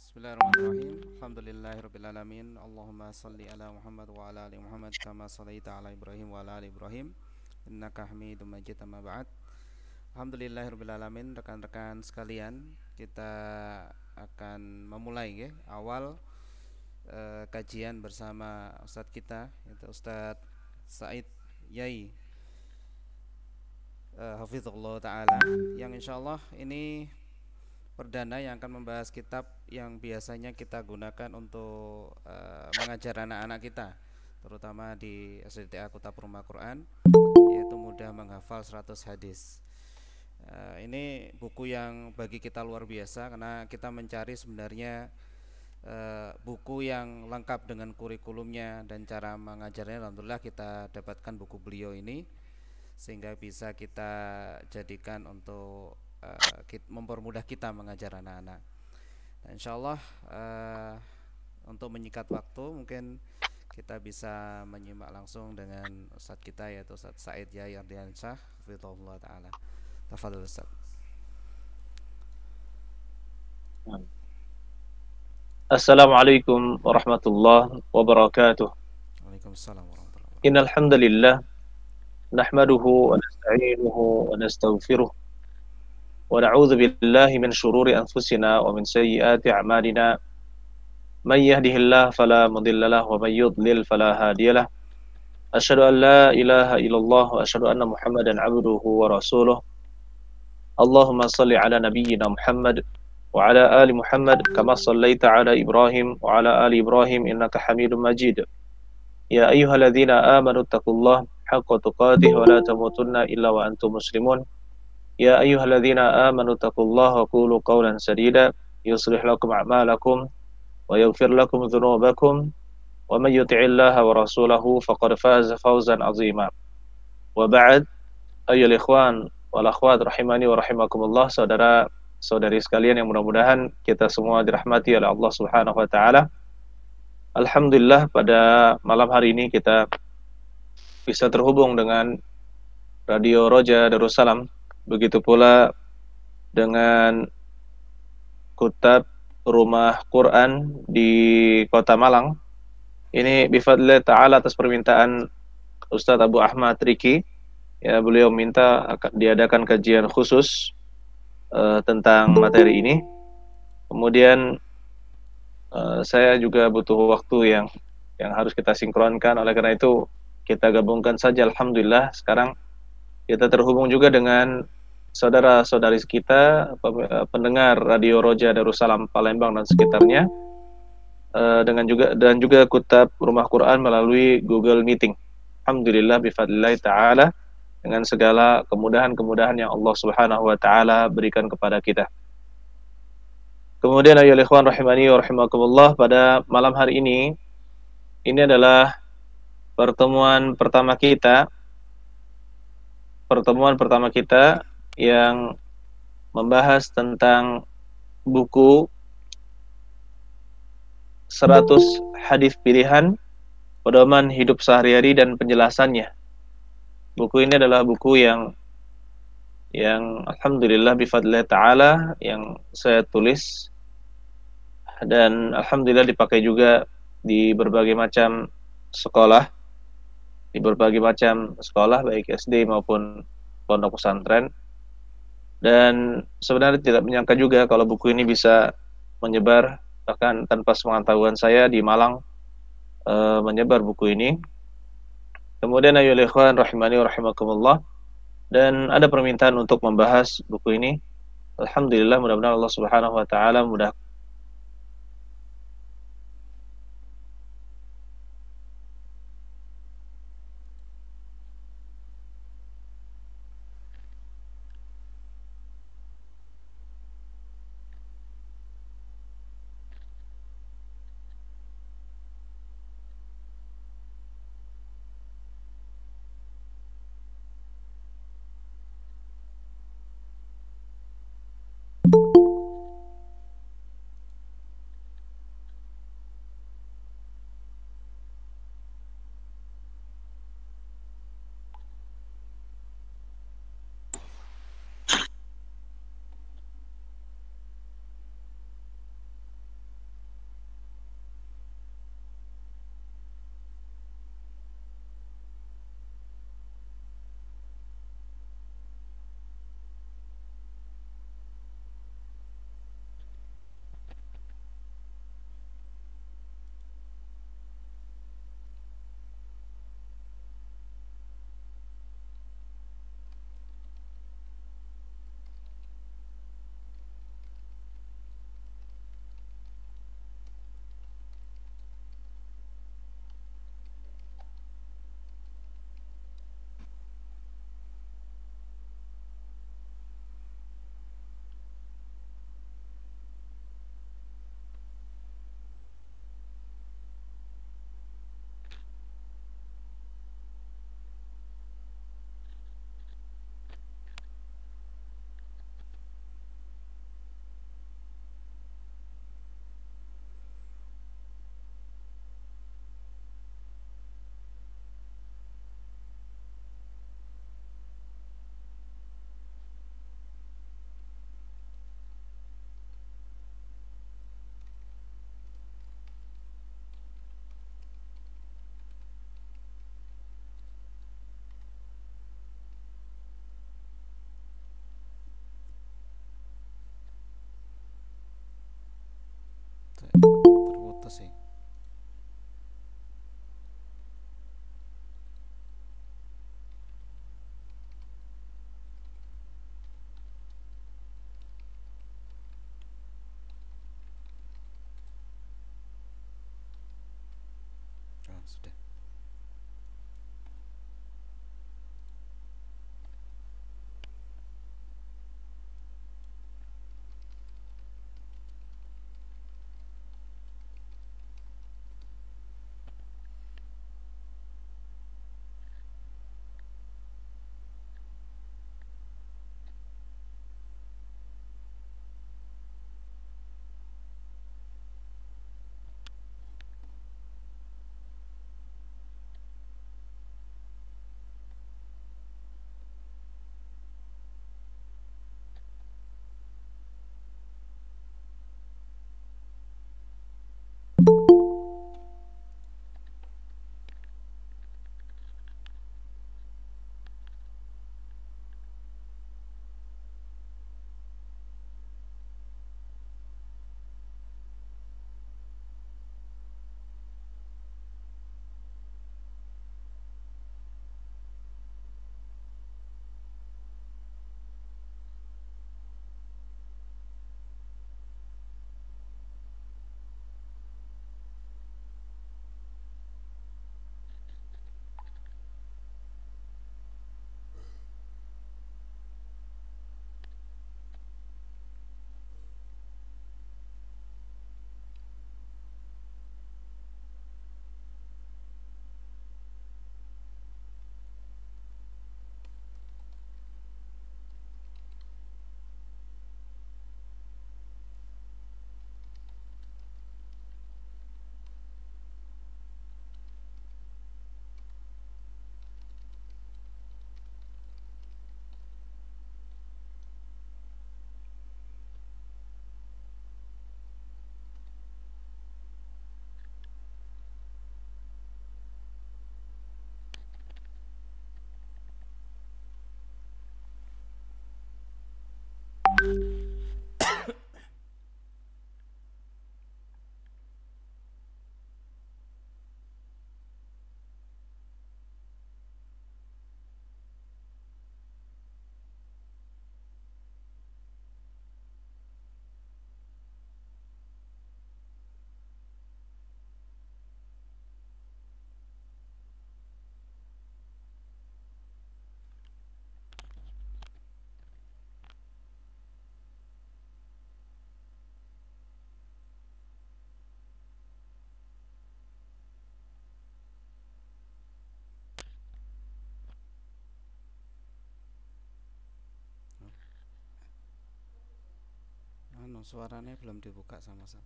Bismillahirrahmanirrahim. Alhamdulillahirrabbilalamin. Allahumma salli ala Muhammad wa ala ali Muhammad kama sallaita ala Ibrahim wa ala ali Ibrahim innaka Hamidum Majid, amma ba'd. Alhamdulillahirrabbilalamin. Rekan-rekan sekalian, kita akan memulai ya, awal kajian bersama Ustadz kita, yaitu Ustadz Said Yai Hafizullah Ta'ala, yang insyaallah ini perdana yang akan membahas kitab yang biasanya kita gunakan untuk mengajar anak-anak kita, terutama di SDTA Kota Rumah Quran, yaitu mudah menghafal 100 hadis. Ini buku yang bagi kita luar biasa karena kita mencari sebenarnya buku yang lengkap dengan kurikulumnya dan cara mengajarnya. Alhamdulillah kita dapatkan buku beliau ini sehingga bisa kita jadikan untuk mempermudah kita mengajar anak-anak. Nah, insyaallah untuk menyingkat waktu, mungkin kita bisa menyimak langsung dengan Ustadz kita, yaitu Ustadz Said Yahya Ardiansyah hafizahullah taala. Tafadhol Ustadz. Assalamualaikum warahmatullahi wabarakatuh. Waalaikumsalam warahmatullahi wabarakatuh. Innal hamdalillah nahmaduhu wa nasta'inuhu wa nastaghfiruh wa na'udzu billahi min shururi anfusina wa min sayyiati a'malina. May yahdihillahu fala mudilla lahu wa may yudlil fala hadiyalah. Asyhadu an la ilaha illallah wa asyhadu anna Muhammadan 'abduhu wa rasuluh. Allahumma shalli ala nabiyyina Muhammad wa ala ali Muhammad kama shallaita ala Ibrahim wa ala ali Ibrahim innaka Hamidum Majid. Ya ayyuhalladzina amanu taqullaha haqqa tuqatih wa la tamutunna illa wa antum muslimun. Ya ayyuhalladzina amanu taqullaha wa qulu qawlan sadida yuslih lakum a'malakum wa yaghfir lakum dzunubakum wa may yuti'illaha wa rasulahu faqad faza fawzan 'azima. Wa ba'd, ayyuhal ikhwan wal akhwat rahimani wa rahimakumullah, saudara-saudari sekalian yang mudah-mudahan kita semua dirahmati oleh Allah Subhanahu wa taala. Alhamdulillah, pada malam hari ini kita bisa terhubung dengan Radio Roja Darussalam, begitu pula dengan Kutab Rumah Quran di Kota Malang. Ini bifadlillah ta'ala atas permintaan Ustadz Abu Ahmad Riki. Ya, beliau minta diadakan kajian khusus tentang materi ini. Kemudian saya juga butuh waktu yang harus kita sinkronkan. Oleh karena itu kita gabungkan saja. Alhamdulillah sekarang kita terhubung juga dengan saudara-saudari kita pendengar Radio Roja Darussalam Palembang dan sekitarnya, dan juga Kutab Rumah Quran melalui Google Meeting. Alhamdulillah bifadlillah ta'ala, dengan segala kemudahan-kemudahan yang Allah Subhanahu wa taala berikan kepada kita. Kemudian ayolah ikhwan rahimani wa rahimakumullah, pada malam hari ini adalah pertemuan pertama kita yang membahas tentang buku 100 hadis pilihan pedoman hidup sehari-hari dan penjelasannya. Buku ini adalah buku yang alhamdulillah bifadlillah ta'ala yang saya tulis, dan alhamdulillah dipakai juga di berbagai macam sekolah, baik SD maupun pondok pesantren. Dan sebenarnya tidak menyangka juga kalau buku ini bisa menyebar, bahkan tanpa sepengetahuan saya di Malang menyebar buku ini. Kemudian ayolah ikhwan rahimani wa rahimakumullah, dan ada permintaan untuk membahas buku ini. Alhamdulillah, mudah-mudahan Allah Subhanahu wa taala mudah. sudah. Anu, suaranya belum dibuka sama sama.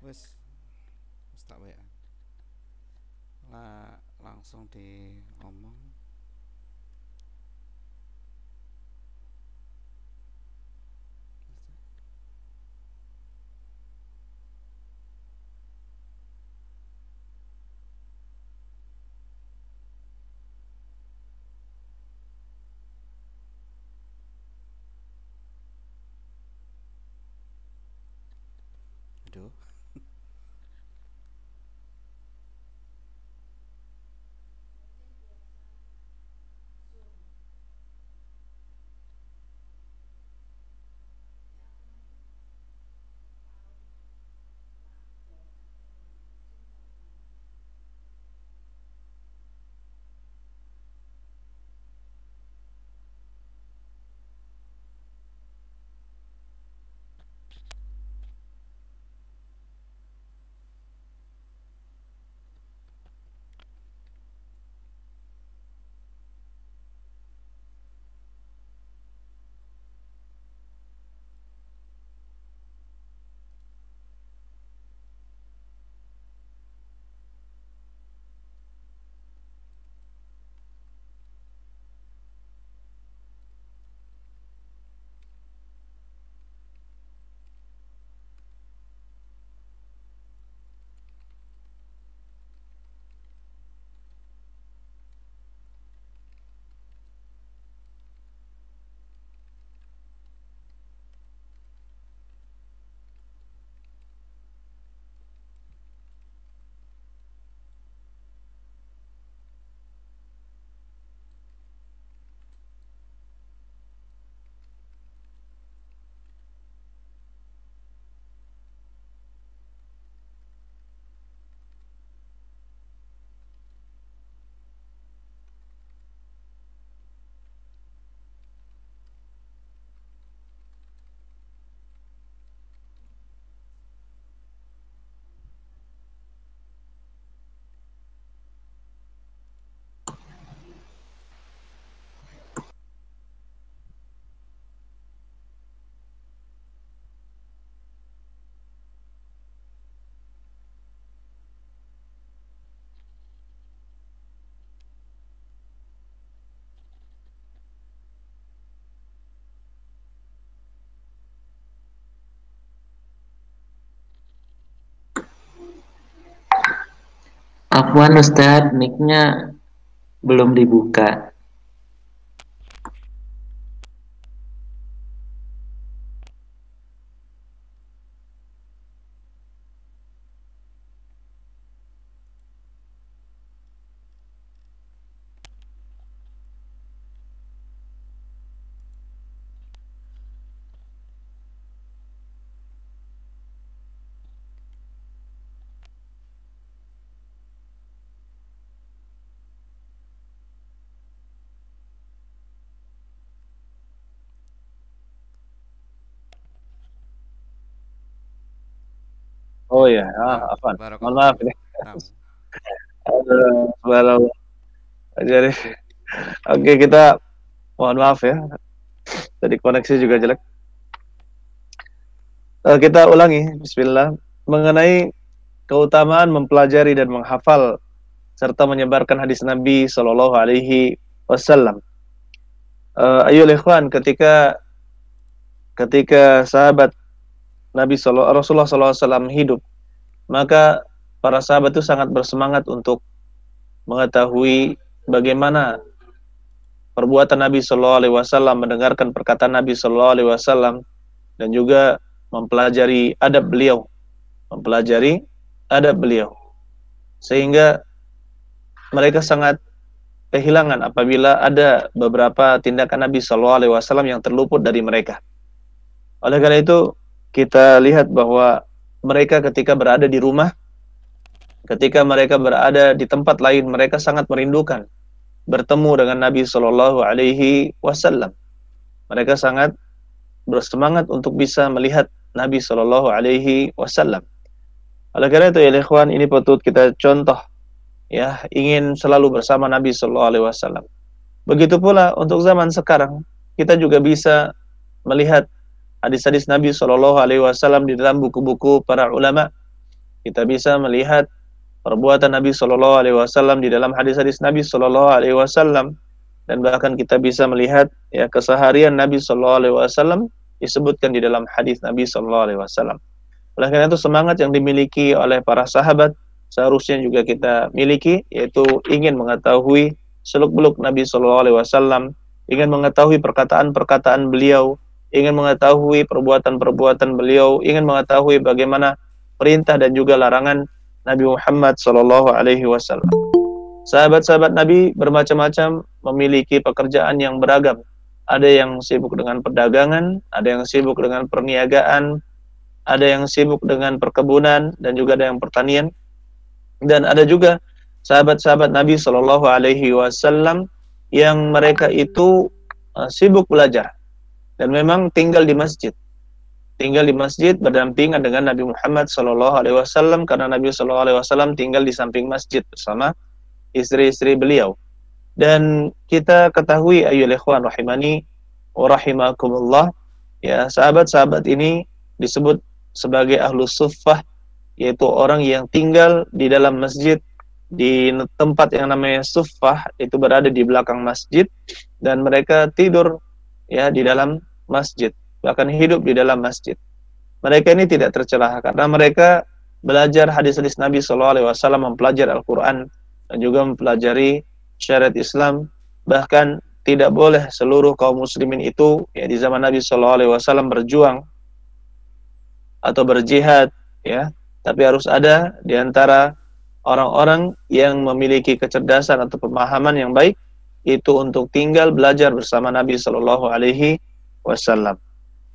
Wes, wes tak WA. Lah langsung di omong. Aduh. Afwan Ustadz, mic-nya belum dibuka. Oh ya, Nah, Afan. Mohon barakallahu maaf fiik. ini. Nah, Subhanallah. Jadi, oke kita mohon maaf ya. Tadi koneksi juga jelek. Kita ulangi, Bismillah. Mengenai keutamaan mempelajari dan menghafal serta menyebarkan hadis Nabi Shallallahu Alaihi Wasallam. Ayo ikhwan, ketika sahabat Rasulullah SAW hidup, maka para sahabat itu sangat bersemangat untuk mengetahui bagaimana perbuatan Nabi Shallallahu Alaihi Wasallam, mendengarkan perkataan Nabi Shallallahu Alaihi Wasallam, dan juga mempelajari adab beliau, sehingga mereka sangat kehilangan apabila ada beberapa tindakan Nabi Shallallahu Alaihi Wasallam yang terluput dari mereka. Oleh karena itu, kita lihat bahwa mereka ketika berada di rumah, ketika mereka berada di tempat lain, mereka sangat merindukan bertemu dengan Nabi Shallallahu Alaihi Wasallam. Mereka sangat bersemangat untuk bisa melihat Nabi Shallallahu Alaihi Wasallam. Oleh karena itu, ya ikhwan, ini patut kita contoh, ya, ingin selalu bersama Nabi Shallallahu Alaihi Wasallam. Begitu pula untuk zaman sekarang, kita juga bisa melihat hadis-hadis Nabi Shallallahu Alaihi Wasallam di dalam buku-buku para ulama. Kita bisa melihat perbuatan Nabi Shallallahu Alaihi Wasallam di dalam hadis-hadis Nabi Shallallahu Alaihi Wasallam, dan bahkan kita bisa melihat ya keseharian Nabi Shallallahu Alaihi Wasallam disebutkan di dalam hadis Nabi Shallallahu Alaihi Wasallam. Oleh karena itu, semangat yang dimiliki oleh para sahabat seharusnya juga kita miliki, yaitu ingin mengetahui seluk-beluk Nabi Shallallahu Alaihi Wasallam, ingin mengetahui perkataan-perkataan beliau, ingin mengetahui perbuatan-perbuatan beliau, ingin mengetahui bagaimana perintah dan juga larangan Nabi Muhammad Shallallahu Alaihi Wasallam. Sahabat-sahabat Nabi bermacam-macam, memiliki pekerjaan yang beragam. Ada yang sibuk dengan perdagangan, ada yang sibuk dengan perniagaan, ada yang sibuk dengan perkebunan, dan juga ada yang pertanian. Dan ada juga sahabat-sahabat Nabi Shallallahu Alaihi Wasallam yang mereka itu sibuk belajar dan memang tinggal di masjid berdampingan dengan Nabi Muhammad Shallallahu Alaihi Wasallam, karena Nabi Shallallahu Alaihi Wasallam tinggal di samping masjid bersama istri-istri beliau. Dan kita ketahui, ayyuhal ikhwan rahimani wa rahimakumullah, ya, sahabat-sahabat ini disebut sebagai ahlus suffah, yaitu orang yang tinggal di dalam masjid, di tempat yang namanya suffah, itu berada di belakang masjid, dan mereka tidur ya di dalam masjid, bahkan hidup di dalam masjid. Mereka ini tidak tercelah karena mereka belajar hadis-hadis Nabi Shallallahu Alaihi Wasallam, mempelajari Al-Quran, dan juga mempelajari syariat Islam. Bahkan tidak boleh seluruh kaum muslimin itu ya di zaman Nabi Shallallahu Alaihi Wasallam berjuang atau berjihad, ya, tapi harus ada di antara orang-orang yang memiliki kecerdasan atau pemahaman yang baik, itu untuk tinggal belajar bersama Nabi Shallallahu Alaihi Wasallam.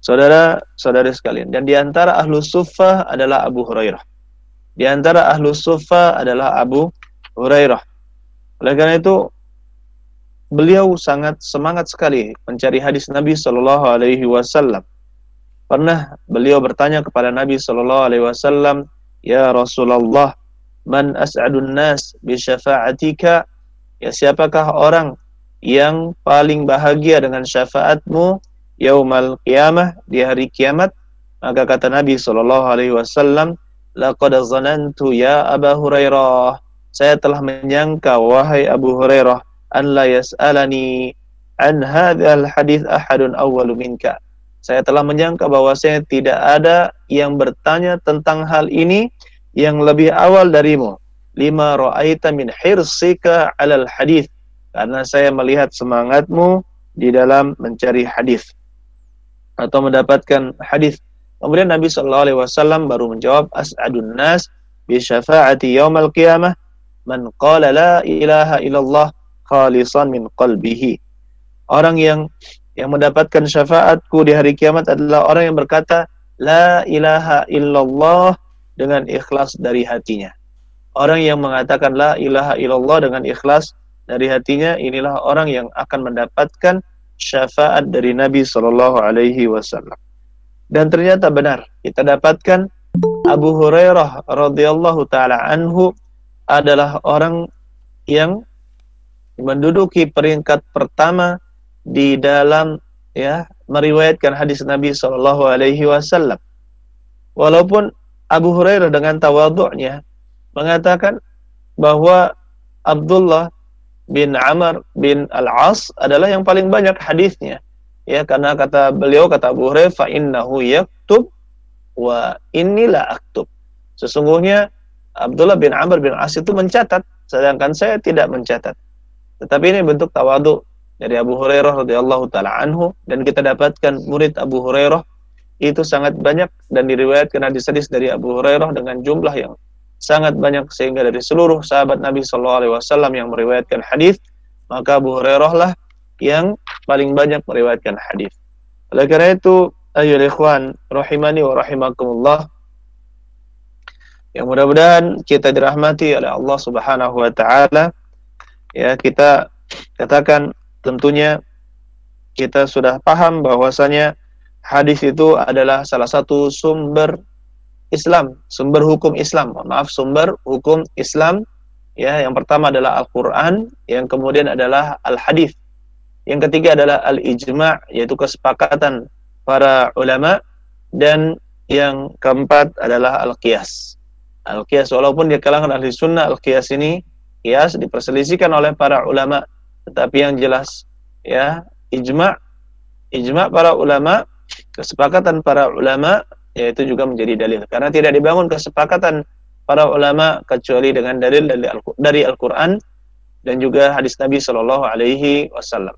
Saudara-saudari sekalian, dan di antara ahlu suffah adalah Abu Hurairah. Di antara ahlu suffah adalah Abu Hurairah. Oleh karena itu, beliau sangat semangat sekali mencari hadis Nabi Shallallahu Alaihi Wasallam. Pernah beliau bertanya kepada Nabi Shallallahu Alaihi Wasallam, ya Rasulullah, man as'adun nas bi syafa'atika, ya, siapakah orang yang paling bahagia dengan syafaatmu yaumal qiyamah, di hari kiamat? Maka kata Nabi Shallallahu Alaihi Wasallam, laqad zanantu ya Abu Hurairah, saya telah menyangka wahai Abu Hurairah, an la yas'alani an hadzal hadits ahadun awwalu minka, saya telah menyangka bahwasanya tidak ada yang bertanya tentang hal ini yang lebih awal darimu. lima ra'aita min hirsika 'alal hadis, karena saya melihat semangatmu di dalam mencari hadis atau mendapatkan hadis. Kemudian Nabi sallallahu alaihi wasallam baru menjawab, as'adun nas bi syafaati yaumal qiyamah man qala la ilaha illallah khalisan min qalbihi. Orang yang mendapatkan syafaatku di hari kiamat adalah orang yang berkata la ilaha illallah dengan ikhlas dari hatinya. Orang yang mengatakan la ilaha illallah dengan ikhlas dari hatinya, inilah orang yang akan mendapatkan syafaat dari Nabi sallallahu alaihi wasallam. Dan ternyata benar, kita dapatkan Abu Hurairah radhiyallahu taala anhu adalah orang yang menduduki peringkat pertama di dalam meriwayatkan hadis Nabi sallallahu alaihi wasallam. Walaupun Abu Hurairah dengan tawadhu'nya mengatakan bahwa Abdullah bin Amr bin Al-As adalah yang paling banyak hadisnya, karena kata beliau, kata Abu Hurairah, fa innahu yaktub wa inni la aktub. Sesungguhnya Abdullah bin Amr bin Al-As itu mencatat, sedangkan saya tidak mencatat. Tetapi ini bentuk tawadhu dari Abu Hurairah radhiyallahu taala anhu, dan kita dapatkan murid Abu Hurairah itu sangat banyak dan diriwayatkan hadis-hadis dari Abu Hurairah dengan jumlah yang sangat banyak, sehingga dari seluruh sahabat Nabi sallallahu alaihi wasallam yang meriwayatkan hadis, maka Abu Hurairah lah yang paling banyak meriwayatkan hadis. Oleh karena itu, ayyuhal ikhwan rahimani wa rahimakumullah, yang mudah-mudahan kita dirahmati oleh Allah Subhanahu wa taala. Kita katakan tentunya kita sudah paham bahwasanya hadis itu adalah salah satu sumber Islam, sumber hukum Islam. Sumber hukum Islam. Yang pertama adalah Al-Qur'an, yang kemudian adalah Al-Hadis. Yang ketiga adalah Al-Ijma', yaitu kesepakatan para ulama, dan yang keempat adalah Al-Qiyas. Al-Qiyas, walaupun di kalangan ahli sunnah Al-Qiyas ini qiyas diperselisihkan oleh para ulama, tetapi yang jelas ijma' para ulama, kesepakatan para ulama, yaitu juga menjadi dalil, karena tidak dibangun kesepakatan para ulama kecuali dengan dalil dari Al-Qur'an dan juga hadis Nabi sallallahu alaihi wasallam.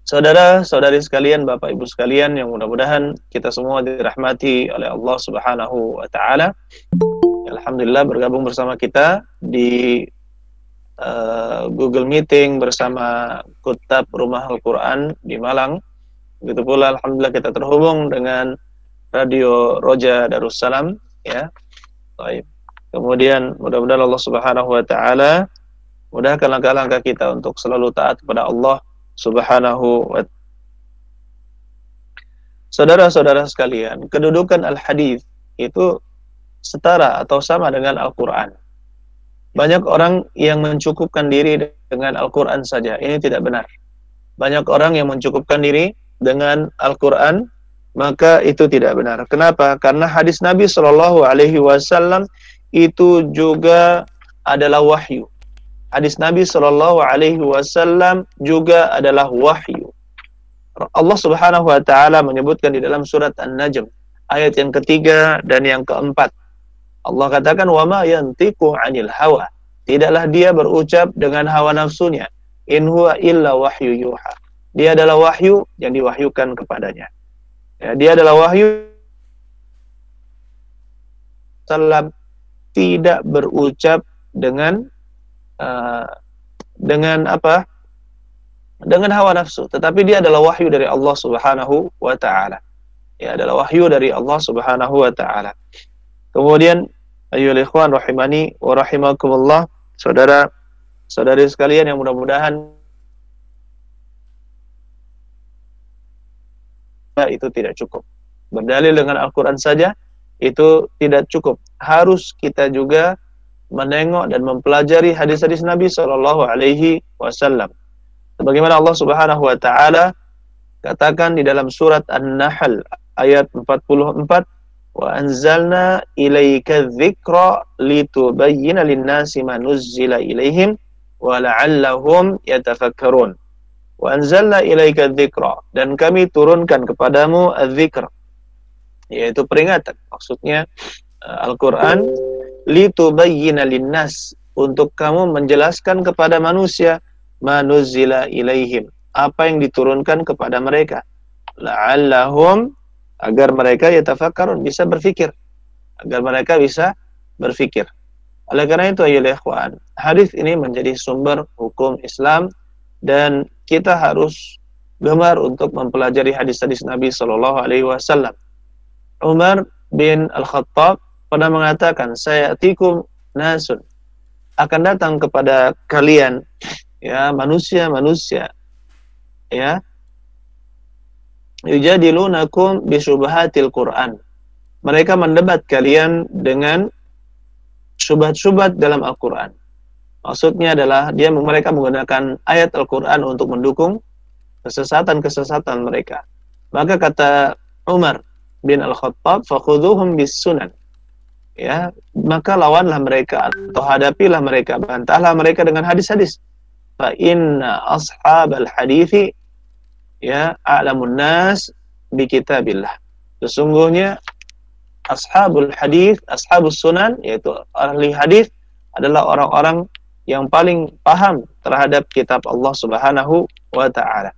Saudara-saudari sekalian, Bapak Ibu sekalian, yang mudah-mudahan kita semua dirahmati oleh Allah Subhanahu wa taala. Alhamdulillah bergabung bersama kita di Google Meeting bersama Kutab Rumah Al-Qur'an di Malang. Begitu pula alhamdulillah kita terhubung dengan Radio Roja Darussalam, Baik. Kemudian mudah-mudahan Allah Subhanahu wa taala mudahkan langkah-langkah kita untuk selalu taat kepada Allah Subhanahu wa taala. Saudara-saudara sekalian, kedudukan al-hadis itu setara atau sama dengan Al-Qur'an. Banyak orang yang mencukupkan diri dengan Al-Qur'an saja. Ini tidak benar. Banyak orang yang mencukupkan diri dengan Al-Qur'an, maka itu tidak benar. Kenapa? Karena hadis Nabi Shallallahu Alaihi Wasallam itu juga adalah wahyu. Hadis Nabi Shallallahu Alaihi Wasallam juga adalah wahyu. Allah Subhanahu Wa Taala menyebutkan di dalam surat An-Najm ayat yang ketiga dan yang keempat. Allah katakan, wa ma yantiqu 'anil hawa. Tidaklah dia berucap dengan hawa nafsunya. In huwa illa wahyu yuha. Dia adalah wahyu yang diwahyukan kepadanya. Dia adalah wahyu. Sallam tidak berucap dengan apa? Dengan hawa nafsu, tetapi dia adalah wahyu dari Allah Subhanahu wa taala. Adalah wahyu dari Allah Subhanahu wa taala. Kemudian ayyuhal ikhwan rahimani wa rahimakumullah, saudara-saudari sekalian yang mudah-mudahan itu tidak cukup. Berdalil dengan Al-Qur'an saja itu tidak cukup. Harus kita juga menengok dan mempelajari hadis-hadis Nabi sallallahu alaihi wasallam. Sebagaimana Allah Subhanahu wa taala katakan di dalam surat An-Nahl ayat 44, wa anzalna ilaika dzikra litubayyana lin-nasi ma nuzzila ilaihim wa la'allahum yatafakkarun. Wa anzalna ilaika dzikra, dan kami turunkan kepadamu adz-dzikr, yaitu peringatan. Maksudnya Al-Qur'an, litubayyina linnas, untuk kamu menjelaskan kepada manusia, manuzila ilaihim, apa yang diturunkan kepada mereka, la'allahum, agar mereka yatafakkarun, bisa berfikir, agar mereka bisa berfikir. Oleh karena itu ayolah ikhwan, hadis ini menjadi sumber hukum Islam dan kita harus gemar untuk mempelajari hadis-hadis Nabi Shallallahu Alaihi Wasallam. Umar bin Al-Khattab pernah mengatakan, sayatikum nasun, akan datang kepada kalian ya manusia-manusia ya, yujadilunakum bisyubhatil Quran, mereka mendebat kalian dengan syubhat-syubhat dalam Al-Quran. Maksudnya adalah mereka menggunakan ayat Al-Quran untuk mendukung kesesatan-kesesatan mereka. Maka kata Umar bin Al-Khattab, fakhudhuhum bis sunan, ya, maka lawanlah mereka atau hadapilah mereka, bantahlah mereka dengan hadis-hadis. Fa inna ashabal hadithi ya a'lamun nas bi kitabillah, sesungguhnya ashabul hadis, ashabus sunan, yaitu ahli hadis, adalah orang-orang yang paling paham terhadap kitab Allah Subhanahu wa taala.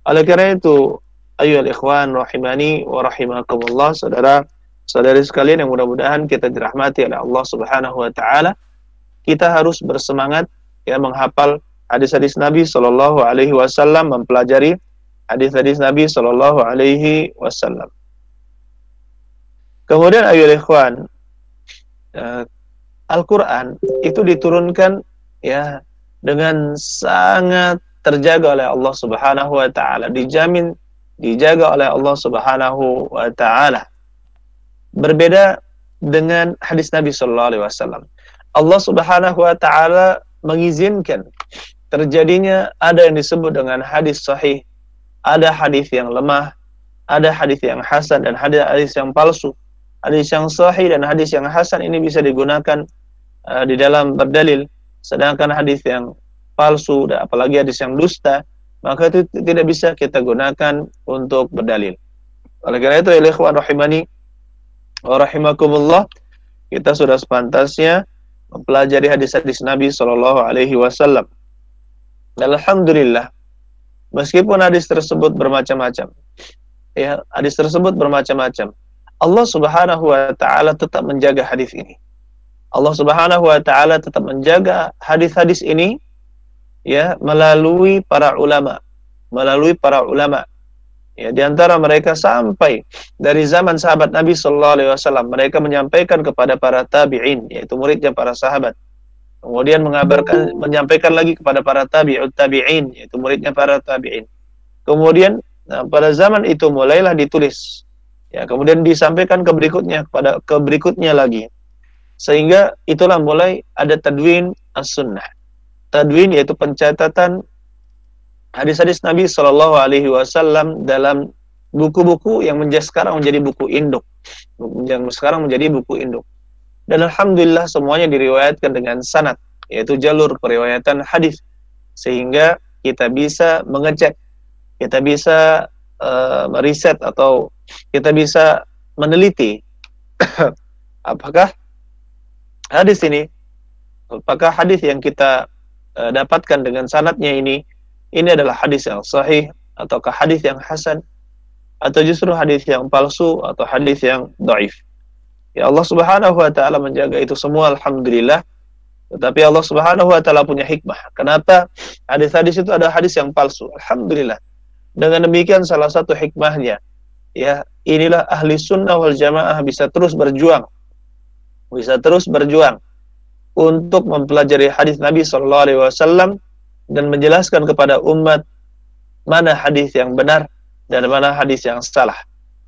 Oleh karena itu, ayyuhal ikhwan rahimani wa rahimakumullah, saudara-saudari sekalian yang mudah-mudahan kita dirahmati oleh Allah Subhanahu wa taala, kita harus bersemangat ya menghafal hadis-hadis Nabi sallallahu alaihi wasallam, mempelajari hadis-hadis Nabi sallallahu alaihi wasallam. Kemudian ayolah ikhwan, Al-Quran itu diturunkan ya dengan sangat terjaga oleh Allah Subhanahu wa taala, dijaga oleh Allah Subhanahu wa taala. Berbeda dengan hadis Nabi sallallahu alaihi wasallam. Allah Subhanahu wa taala mengizinkan terjadinya ada yang disebut dengan hadis sahih, ada hadis yang lemah, ada hadis yang hasan dan hadis yang palsu. Hadis yang sahih dan hadis yang hasan ini bisa digunakan di dalam berdalil, sedangkan hadis yang palsu dan apalagi hadis yang dusta, maka itu tidak bisa kita gunakan untuk berdalil. Oleh karena itu, ya ikhwan rahimani wa rahimakumullah, kita sudah sepantasnya mempelajari hadis-hadis Nabi sallallahu alaihi wasallam. Alhamdulillah, meskipun hadis tersebut bermacam-macam, ya, hadis tersebut bermacam-macam, Allah Subhanahu wa taala tetap menjaga hadis ini. Allah Subhanahu wa taala tetap menjaga hadis-hadis ini ya melalui para ulama. Ya, di antara mereka sampai dari zaman sahabat Nabi sallallahu alaihi wasallam, mereka menyampaikan kepada para tabi'in, yaitu muridnya para sahabat. Kemudian menyampaikan lagi kepada para tabi'in, yaitu muridnya para tabi'in. Kemudian pada zaman itu mulailah ditulis. Ya, kemudian disampaikan ke berikutnya lagi. Sehingga itulah mulai ada tadwin as-sunnah. Tadwin yaitu pencatatan hadis-hadis Nabi sallallahu alaihi wasallam dalam buku-buku yang sekarang menjadi buku induk. Dan alhamdulillah semuanya diriwayatkan dengan sanad, yaitu jalur periwayatan hadis, sehingga kita bisa mengecek, kita bisa meriset atau kita bisa meneliti apakah hadis yang kita dapatkan dengan sanadnya ini adalah hadis yang sahih ataukah hadis yang hasan, atau justru hadis yang palsu atau hadis yang dhaif. Ya, Allah Subhanahu wa taala menjaga itu semua alhamdulillah. Tetapi Allah Subhanahu wa taala punya hikmah. Kenapa hadis-hadis itu ada hadis yang palsu? Alhamdulillah. Dengan demikian salah satu hikmahnya, ya, inilah ahli sunnah wal jamaah bisa terus berjuang untuk mempelajari hadis Nabi sallallahu alaihi wasallam dan menjelaskan kepada umat mana hadis yang benar dan mana hadis yang salah,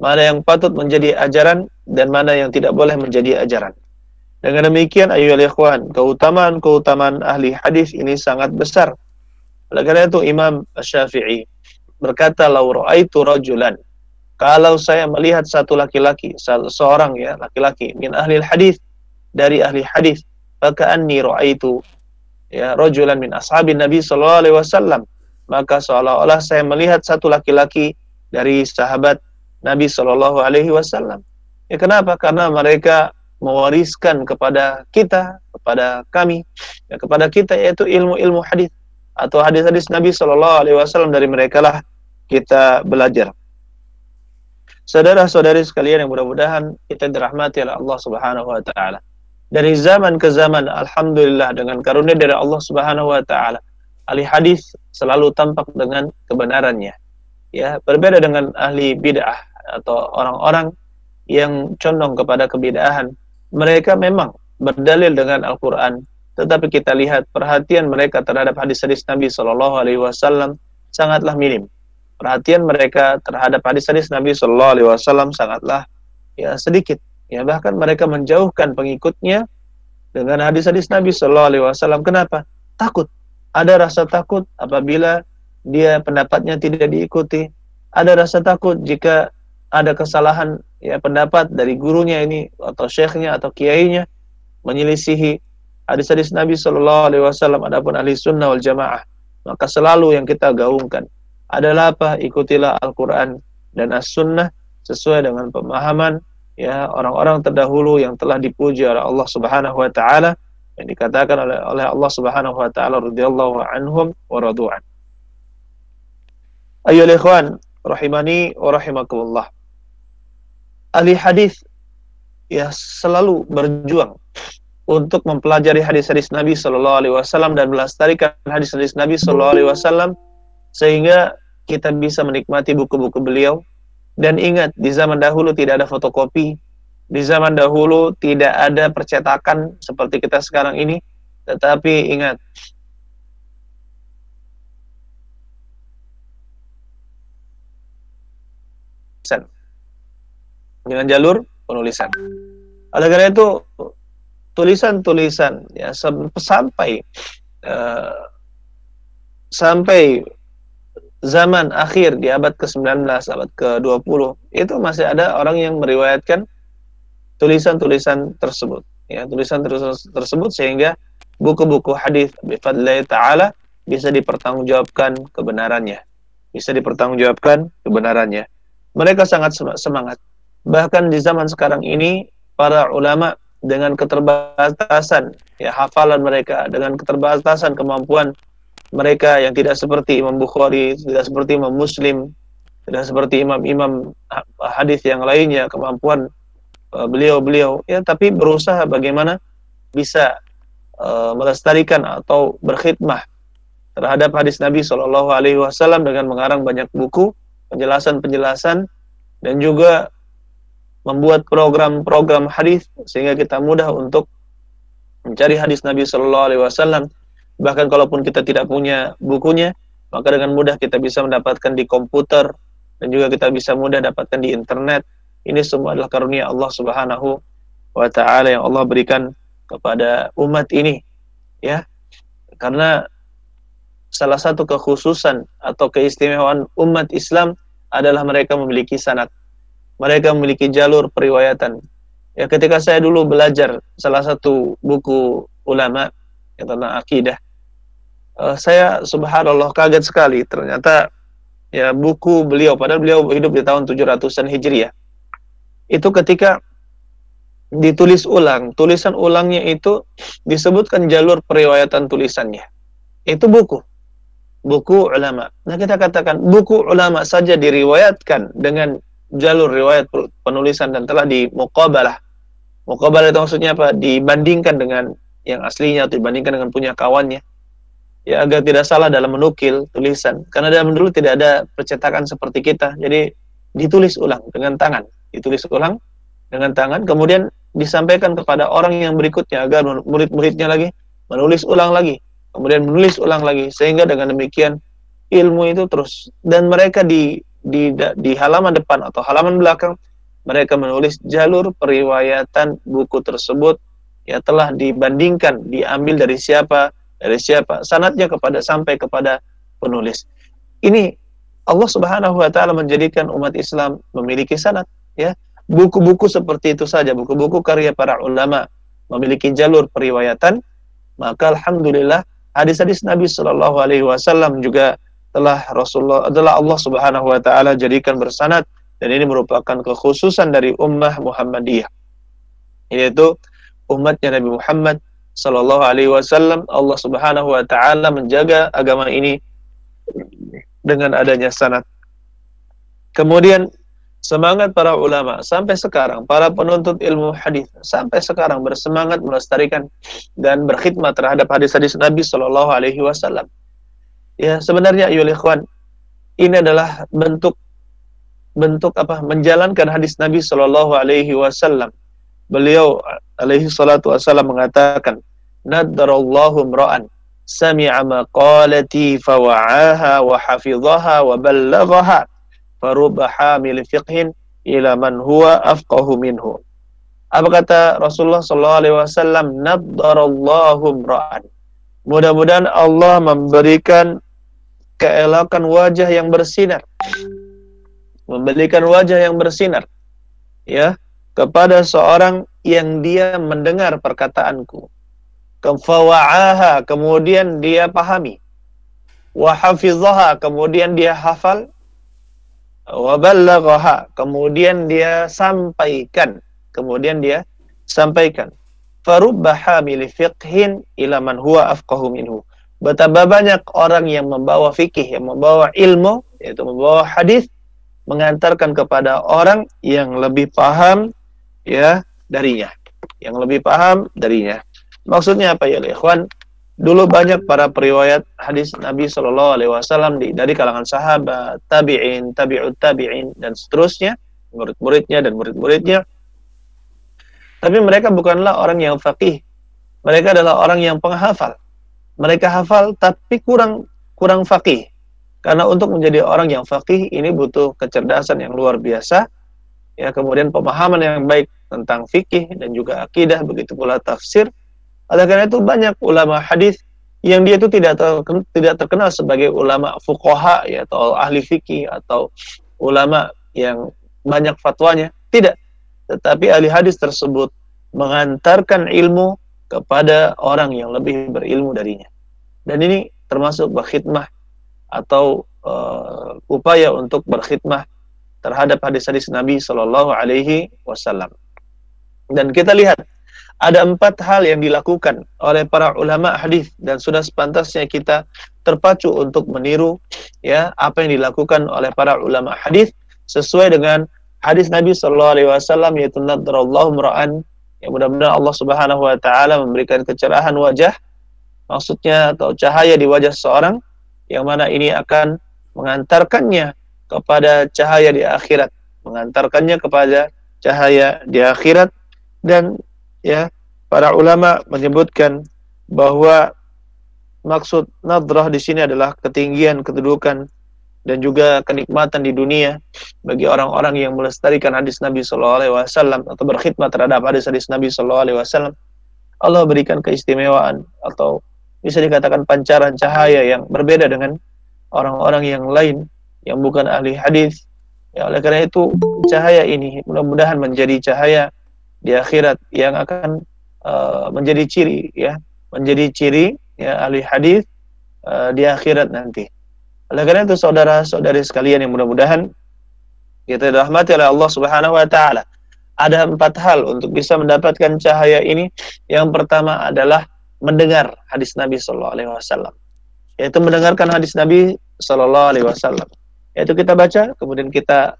mana yang patut menjadi ajaran dan mana yang tidak boleh menjadi ajaran. Dengan demikian ayyuhal ikhwan, keutamaan ahli hadis ini sangat besar. Oleh karena itu Imam Syafi'i berkata, "Lau ra'aitu rajulan," kalau saya melihat satu laki-laki, seorang ya laki-laki, min ahli hadis, dari ahli hadis, faka'anni ra'aitu ya rajulan min ashabin Nabi sallallahu alaihi wasallam, maka seolah-olah saya melihat satu laki-laki dari sahabat Nabi sallallahu alaihi wasallam. Ya, kenapa? Karena mereka mewariskan kepada kita, kepada kami, ya, kepada kita, yaitu ilmu-ilmu hadis atau hadis-hadis Nabi Shallallahu Alaihi Wasallam. Dari mereka lah kita belajar. Saudara-saudari sekalian yang mudah-mudahan kita dirahmati oleh Allah Subhanahu Wa Taala. Dari zaman ke zaman, alhamdulillah, dengan karunia dari Allah Subhanahu Wa Taala, ahli hadis selalu tampak dengan kebenarannya. Ya, berbeda dengan ahli bid'ah atau orang-orang yang condong kepada kebid'ahan. Mereka memang berdalil dengan Al-Quran, tetapi kita lihat perhatian mereka terhadap hadis-hadis Nabi Shallallahu Alaihi Wasallam sangatlah minim. Perhatian mereka terhadap hadis-hadis Nabi Shallallahu Alaihi Wasallam sangatlah sedikit. Ya, bahkan mereka menjauhkan pengikutnya dengan hadis-hadis Nabi Shallallahu Alaihi Wasallam. Kenapa? Takut. Ada rasa takut apabila dia pendapatnya tidak diikuti. Ada rasa takut jika ada kesalahan pendapat dari gurunya ini atau syekhnya atau kiainya menyelisihi hadis-hadis Nabi Shallallahu Alaihi Wasallam. Adapun ahli sunnah wal jamaah, maka selalu yang kita gaungkan adalah apa? Ikutilah Al-Quran dan As-Sunnah sesuai dengan pemahaman orang-orang terdahulu yang telah dipuji oleh Allah Subhanahu Wa Taala, yang dikatakan oleh Allah Subhanahu Wa Taala radhiyallahu anhum wa radu'an. Ayyuhal ikhwan rahimani wa rahimakumullah. Ahli hadis selalu berjuang untuk mempelajari hadis-hadis Nabi Shallallahu Alaihi Wasallam dan melestarikan hadis-hadis Nabi Shallallahu Alaihi Wasallam sehingga kita bisa menikmati buku-buku beliau. Dan ingat, di zaman dahulu tidak ada fotokopi, di zaman dahulu tidak ada percetakan seperti kita sekarang ini, tetapi ingat, dengan jalur penulisan. Oleh karena itu, tulisan-tulisan sampai zaman akhir di abad ke-19, abad ke-20, itu masih ada orang yang meriwayatkan tulisan-tulisan tersebut. Tulisan-tulisan tersebut sehingga buku-buku hadis bifadlillahi ta'ala bisa dipertanggungjawabkan kebenarannya. Mereka sangat semangat. Bahkan di zaman sekarang ini, para ulama dengan keterbatasan hafalan mereka, dengan keterbatasan kemampuan mereka yang tidak seperti Imam Bukhari, tidak seperti Imam Muslim, tidak seperti imam-imam hadis yang lainnya, kemampuan beliau-beliau, tapi berusaha bagaimana bisa melestarikan atau berkhidmah terhadap hadis Nabi Shallallahu Alaihi Wasallam dengan mengarang banyak buku, penjelasan-penjelasan, dan juga membuat program-program hadis sehingga kita mudah untuk mencari hadis Nabi Shallallahu Alaihi Wasallam. Bahkan kalaupun kita tidak punya bukunya, maka dengan mudah kita bisa mendapatkan di komputer, dan juga kita bisa mudah dapatkan di internet. Ini semua adalah karunia Allah Subhanahu Wa Ta'ala yang Allah berikan kepada umat ini, karena salah satu kekhususan atau keistimewaan umat Islam adalah mereka memiliki sanad, mereka memiliki jalur periwayatan. Ketika saya dulu belajar salah satu buku ulama tentang akidah, saya subhanallah kaget sekali. Ternyata buku beliau, padahal beliau hidup di tahun 700-an Hijriah, itu ketika ditulis ulang, tulisan ulangnya itu disebutkan jalur periwayatan tulisannya. Itu buku ulama. Nah, kita katakan buku ulama saja diriwayatkan dengan jalur riwayat penulisan dan telah dimuqabalah. Muqabalah itu maksudnya apa? Dibandingkan dengan yang aslinya atau dibandingkan dengan punya kawannya, agar tidak salah dalam menukil tulisan. Karena zaman dulu tidak ada percetakan seperti kita, jadi ditulis ulang dengan tangan, kemudian disampaikan kepada orang yang berikutnya agar murid-muridnya lagi menulis ulang lagi, kemudian menulis ulang lagi, sehingga dengan demikian ilmu itu terus. Dan mereka di halaman depan atau halaman belakang mereka menulis jalur periwayatan buku tersebut, telah dibandingkan, diambil dari siapa, sanadnya sampai kepada penulis. Ini Allah Subhanahu Wa Ta'ala menjadikan umat Islam memiliki sanad. Buku-buku seperti itu saja, buku-buku karya para ulama memiliki jalur periwayatan, maka alhamdulillah hadis-hadis Nabi Shallallahu Alaihi Wasallam juga telah Allah Subhanahu Wa Ta'ala jadikan bersanad, dan ini merupakan kekhususan dari ummah Muhammadiyah. yaitu umatnya Nabi Muhammad sallallahu alaihi wasallam. Allah Subhanahu wa taala menjaga agama ini dengan adanya sanad. Kemudian semangat para ulama sampai sekarang, para penuntut ilmu hadis sampai sekarang bersemangat melestarikan dan berkhidmat terhadap hadis-hadis Nabi sallallahu alaihi wasallam. Ya, sebenarnya ayyuhal ikhwan, ini adalah bentuk apa? Menjalankan hadis Nabi sallallahu alaihi wasallam. Beliau alaihi salatu wasallam mengatakan, "Nadarallahu imra'an sami'a maqalati fawa'aha wa hafidhaha wa ballaghaha farubba hamil fiqhin ila man huwa afqahu minhu." Apa kata Rasulullah sallallahu alaihi wasallam? Nadarallahu imra'an. Mudah-mudahan Allah memberikan keelakan wajah yang bersinar, memberikan wajah yang bersinar, ya, kepada seorang yang dia mendengar perkataanku, kafawa'aha, kemudian dia pahami, wa hafizaha, kemudian dia hafal, wa ballaghaha, kemudian dia sampaikan, farubba hamil fiqhin ila man huwa afqahu minhu. Betapa banyak orang yang membawa fikih, yang membawa ilmu, yaitu membawa hadis, mengantarkan kepada orang yang lebih paham, ya, darinya, yang lebih paham darinya. Maksudnya apa ya, ikhwan? Dulu banyak para periwayat hadis Nabi Shallallahu Alaihi Wasallam dari kalangan sahabat, tabi'in, tabi'ut tabi'in, dan seterusnya, murid-muridnya dan murid-muridnya. Tapi mereka bukanlah orang yang faqih. Mereka adalah orang yang penghafal. Mereka hafal tapi kurang faqih. Karena untuk menjadi orang yang faqih ini butuh kecerdasan yang luar biasa, ya, kemudian pemahaman yang baik tentang fikih dan juga akidah, begitu pula tafsir. Oleh karena itu banyak ulama hadis yang dia itu tidak terkenal sebagai ulama fuqaha, ya, atau ahli fikih atau ulama yang banyak fatwanya, tidak. Tetapi ahli hadis tersebut mengantarkan ilmu kepada orang yang lebih berilmu darinya. Dan ini termasuk berkhidmah atau upaya untuk berkhidmah terhadap hadis-hadis Nabi Shallallahu Alaihi Wasallam. Dan kita lihat ada 4 hal yang dilakukan oleh para ulama hadis dan sudah sepantasnya kita terpacu untuk meniru, ya, apa yang dilakukan oleh para ulama hadis sesuai dengan hadis Nabi Shallallahu Alaihi Wasallam, yaitu nadarallahu imra'an, ya, mudah-mudahan Allah Subhanahu Wa Taala memberikan kecerahan wajah, maksudnya atau cahaya di wajah seorang, yang mana ini akan mengantarkannya kepada cahaya di akhirat, dan, ya, para ulama menyebutkan bahwa maksud nadrah di sini adalah ketinggian kedudukan dan juga kenikmatan di dunia bagi orang-orang yang melestarikan hadis Nabi Sallallahu Alaihi Wasallam atau berkhidmat terhadap hadis-hadis Nabi Sallallahu Alaihi Wasallam. Allah berikan keistimewaan atau bisa dikatakan pancaran cahaya yang berbeda dengan orang-orang yang lain yang bukan ahli hadis. Ya, oleh karena itu cahaya ini mudah-mudahan menjadi cahaya di akhirat yang akan menjadi ciri, ya, ahli hadis di akhirat nanti. Oleh karena itu saudara-saudari sekalian yang mudah-mudahan kita dirahmati oleh Allah Subhanahu Wa Taala, ada 4 hal untuk bisa mendapatkan cahaya ini. Yang pertama adalah mendengar hadis Nabi Sallallahu Alaihi Wasallam, yaitu mendengarkan hadis Nabi Sallallahu Alaihi Wasallam, yaitu kita baca, kemudian kita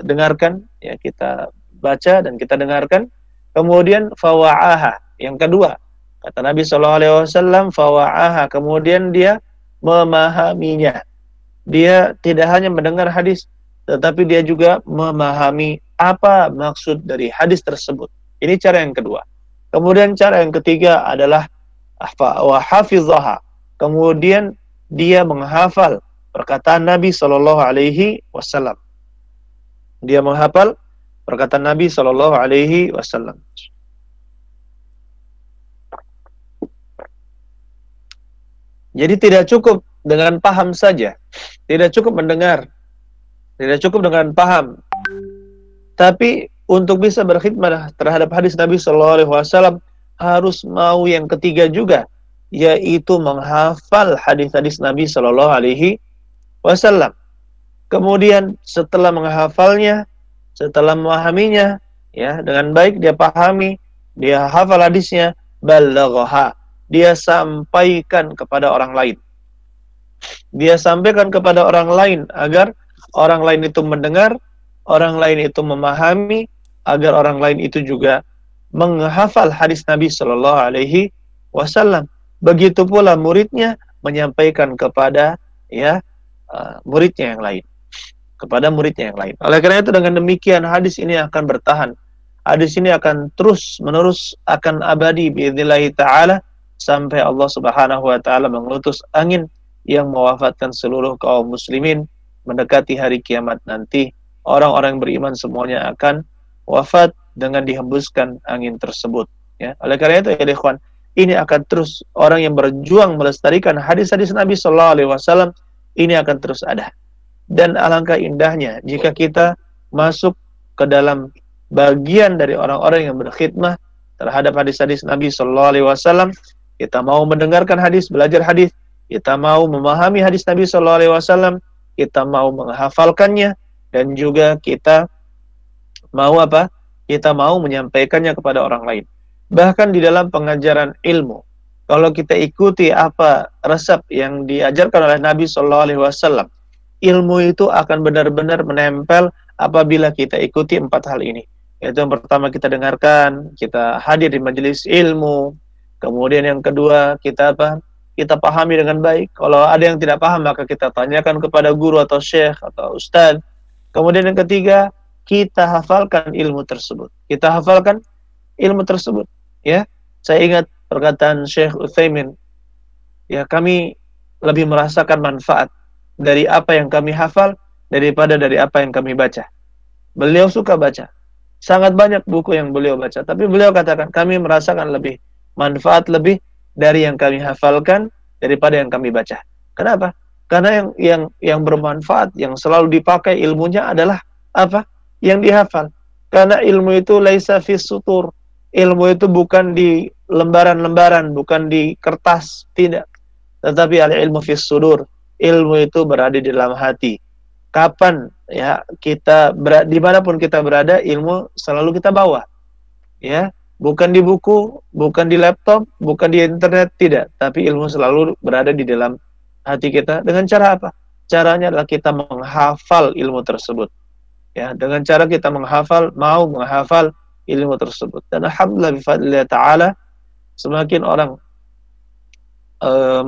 dengarkan, ya, kita baca dan kita dengarkan, kemudian fawa'aha. Yang kedua, kata Nabi Sallallahu Alaihi Wasallam, fawa'aha, kemudian dia memahaminya. Dia tidak hanya mendengar hadis, tetapi dia juga memahami apa maksud dari hadis tersebut. Ini cara yang kedua. Kemudian cara yang ketiga adalah wa hafizaha, kemudian dia menghafal perkataan Nabi Sallallahu Alaihi Wasallam. Dia menghafal perkataan Nabi Sallallahu Alaihi Wasallam. Jadi tidak cukup dengan paham saja, tidak cukup mendengar, tidak cukup dengan paham, tapi untuk bisa berkhidmat terhadap hadis Nabi Sallallahu Alaihi Wasallam harus mau yang ketiga juga, yaitu menghafal hadis-hadis Nabi Sallallahu Alaihi Wasallam. Kemudian setelah menghafalnya, setelah memahaminya, ya, dengan baik dia pahami, dia hafal hadisnya, balaghaha, dia sampaikan kepada orang lain. Dia sampaikan kepada orang lain agar orang lain itu mendengar, orang lain itu memahami, agar orang lain itu juga menghafal hadis Nabi Shallallahu Alaihi Wasallam. Begitu pula muridnya menyampaikan kepada muridnya yang lain, kepada muridnya yang lain. Oleh karena itu dengan demikian hadis ini akan bertahan. Hadis ini akan terus menerus, akan abadi biidznillah taala sampai Allah Subhanahu wa taala mengutus angin yang mewafatkan seluruh kaum muslimin. Mendekati hari kiamat nanti, orang-orang yang beriman semuanya akan wafat dengan dihembuskan angin tersebut, ya. Oleh karena itu ya ikhwan, ini akan terus, orang yang berjuang melestarikan hadis-hadis Nabi sallallahu alaihi wasallam ini akan terus ada. Dan alangkah indahnya jika kita masuk ke dalam bagian dari orang-orang yang berkhidmah terhadap hadis-hadis Nabi sallallahu alaihi wasallam. Kita mau mendengarkan hadis, belajar hadis, kita mau memahami hadis Nabi sallallahu alaihi wasallam, kita mau menghafalkannya, dan juga kita mau apa? Kita mau menyampaikannya kepada orang lain. Bahkan di dalam pengajaran ilmu, kalau kita ikuti apa resep yang diajarkan oleh Nabi sallallahu alaihi wasallam, ilmu itu akan benar-benar menempel apabila kita ikuti 4 hal ini. Yaitu yang pertama, kita dengarkan, kita hadir di majelis ilmu. Kemudian yang kedua, kita apa? Kita pahami dengan baik. Kalau ada yang tidak paham, maka kita tanyakan kepada guru atau syekh atau ustadz. Kemudian yang ketiga, kita hafalkan ilmu tersebut. Kita hafalkan ilmu tersebut, ya. Saya ingat perkataan Syekh Utsaimin, ya, kami lebih merasakan manfaat dari apa yang kami hafal daripada dari apa yang kami baca. Beliau suka baca. Sangat banyak buku yang beliau baca, tapi beliau katakan kami merasakan lebih manfaat lebih dari yang kami hafalkan daripada yang kami baca. Kenapa? Karena yang bermanfaat, yang selalu dipakai ilmunya adalah apa? Yang dihafal. Karena ilmu itu laisa fis sutur. Ilmu itu bukan di lembaran-lembaran, bukan di kertas, tidak. Tetapi al-ilmu fis sudur. Ilmu itu berada di dalam hati. Kapan ya kita dimanapun kita berada, ilmu selalu kita bawa, ya. Bukan di buku, bukan di laptop, bukan di internet, tidak. Tapi ilmu selalu berada di dalam hati kita. Dengan cara apa? Caranya adalah kita menghafal ilmu tersebut. Ya, dengan cara kita mau menghafal ilmu tersebut. Dan alhamdulillah bifadlillah ta'ala, semakin orang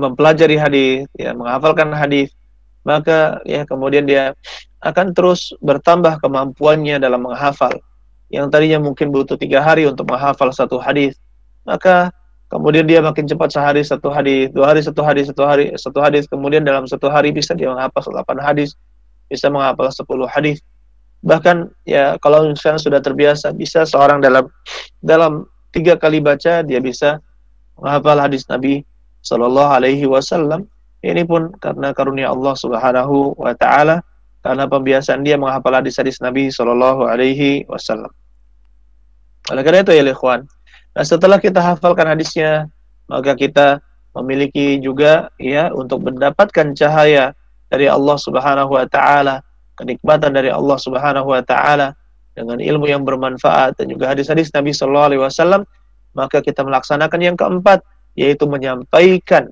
mempelajari hadis, ya, menghafalkan hadis, maka ya kemudian dia akan terus bertambah kemampuannya dalam menghafal. Yang tadinya mungkin butuh 3 hari untuk menghafal satu hadis, maka kemudian dia makin cepat, sehari 1 hadis, 2 hari 1 hadis, 1 hadis, kemudian dalam 1 hari bisa dia menghafal 8 hadis, bisa menghafal 10 hadis. Bahkan ya kalau misalnya sudah terbiasa, bisa seorang dalam 3 kali baca dia bisa menghafal hadis Nabi sallallahu alaihi wasallam. Ini pun karena karunia Allah Subhanahu wa taala, karena pembiasaan dia menghafal hadis-hadis Nabi sallallahu alaihi wasallam. Oleh karena itu ya ikhwan, nah setelah kita hafalkan hadisnya, maka kita memiliki juga ya untuk mendapatkan cahaya dari Allah Subhanahu wa taala, kenikmatan dari Allah Subhanahu wa taala dengan ilmu yang bermanfaat dan juga hadis-hadis Nabi sallallahu alaihi wasallam, maka kita melaksanakan yang keempat, yaitu menyampaikan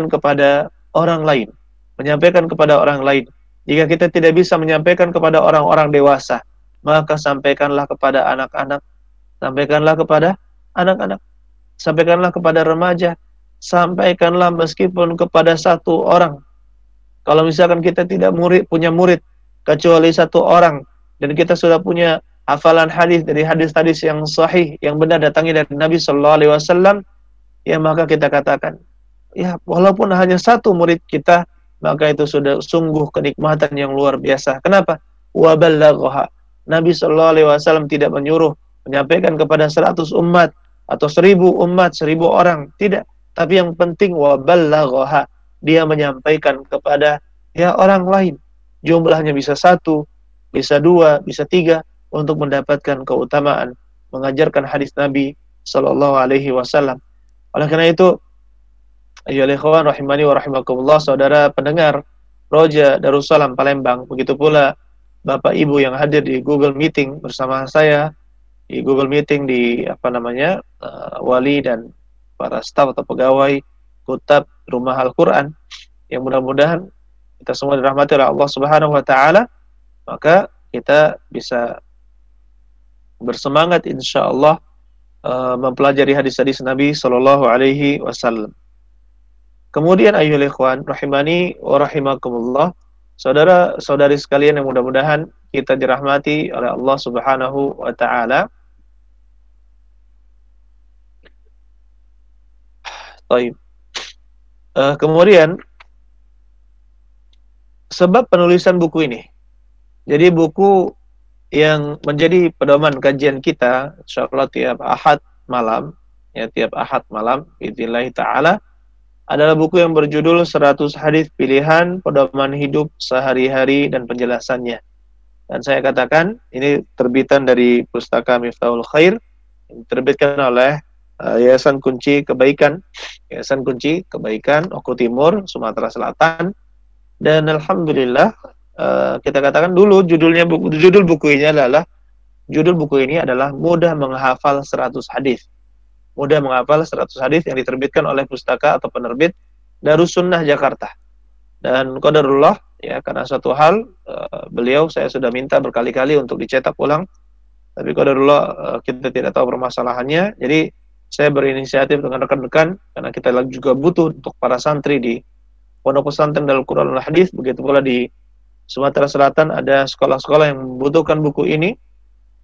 kepada orang lain, menyampaikan kepada orang lain. Jika kita tidak bisa menyampaikan kepada orang-orang dewasa, maka sampaikanlah kepada anak-anak, sampaikanlah kepada anak-anak, sampaikanlah kepada remaja, sampaikanlah meskipun kepada 1 orang. Kalau misalkan kita tidak punya murid kecuali 1 orang, dan kita sudah punya hafalan hadis dari hadis-hadis yang sahih, yang benar datangnya dari Nabi sallallahu alaihi wasallam, ya maka kita katakan, ya walaupun hanya 1 murid kita, maka itu sudah sungguh kenikmatan yang luar biasa. Kenapa? Wa ballaghaha. Nabi sallallahu alaihi wasallam tidak menyuruh menyampaikan kepada 100 umat atau 1000 umat, 1000 orang, tidak. Tapi yang penting wa ballaghaha, dia menyampaikan kepada ya orang lain. Jumlahnya bisa 1, bisa 2, bisa 3, untuk mendapatkan keutamaan mengajarkan hadis Nabi sallallahu alaihi wasallam. Oleh karena itu, ayyuhal ikhwan rahimani wa rahimakumullah, saudara pendengar Roja Darussalam Palembang, begitu pula Bapak Ibu yang hadir di Google Meeting bersama saya, di Google Meeting di Wali dan para staf atau pegawai kutab Rumah Al-Quran, yang mudah-mudahan kita semua dirahmati oleh Allah Subhanahu wa taala, maka kita bisa bersemangat insyaallah mempelajari hadis-hadis Nabi sallallahu alaihi wasallam. Kemudian ayyuhal ikhwan rahimani wa rahimakumullah, saudara-saudari sekalian yang mudah-mudahan kita dirahmati oleh Allah Subhanahu wa taala. Baik. Kemudian sebab penulisan buku ini. Jadi buku yang menjadi pedoman kajian kita insyaallah tiap Ahad malam, ya tiap Ahad malam bidzillah taala, adalah buku yang berjudul 100 hadis pilihan pedoman hidup sehari-hari dan penjelasannya. Dan saya katakan ini terbitan dari Pustaka Miftahul Khair, yang diterbitkan oleh Yayasan Kunci Kebaikan, Oku Timur, Sumatera Selatan. Dan alhamdulillah kita katakan dulu judul buku ini adalah Mudah Menghafal 100 Hadis. Mudah Menghafal 100 Hadis yang diterbitkan oleh pustaka atau penerbit Darussunnah Jakarta. Dan qadarullah, ya, karena satu hal beliau saya sudah minta berkali-kali untuk dicetak ulang, tapi qadarullah kita tidak tahu permasalahannya. Jadi saya berinisiatif dengan rekan-rekan karena kita juga butuh untuk para santri di Pondok Pesantren Darul Quran wal Hadis. Begitu pula di Sumatera Selatan ada sekolah-sekolah yang membutuhkan buku ini.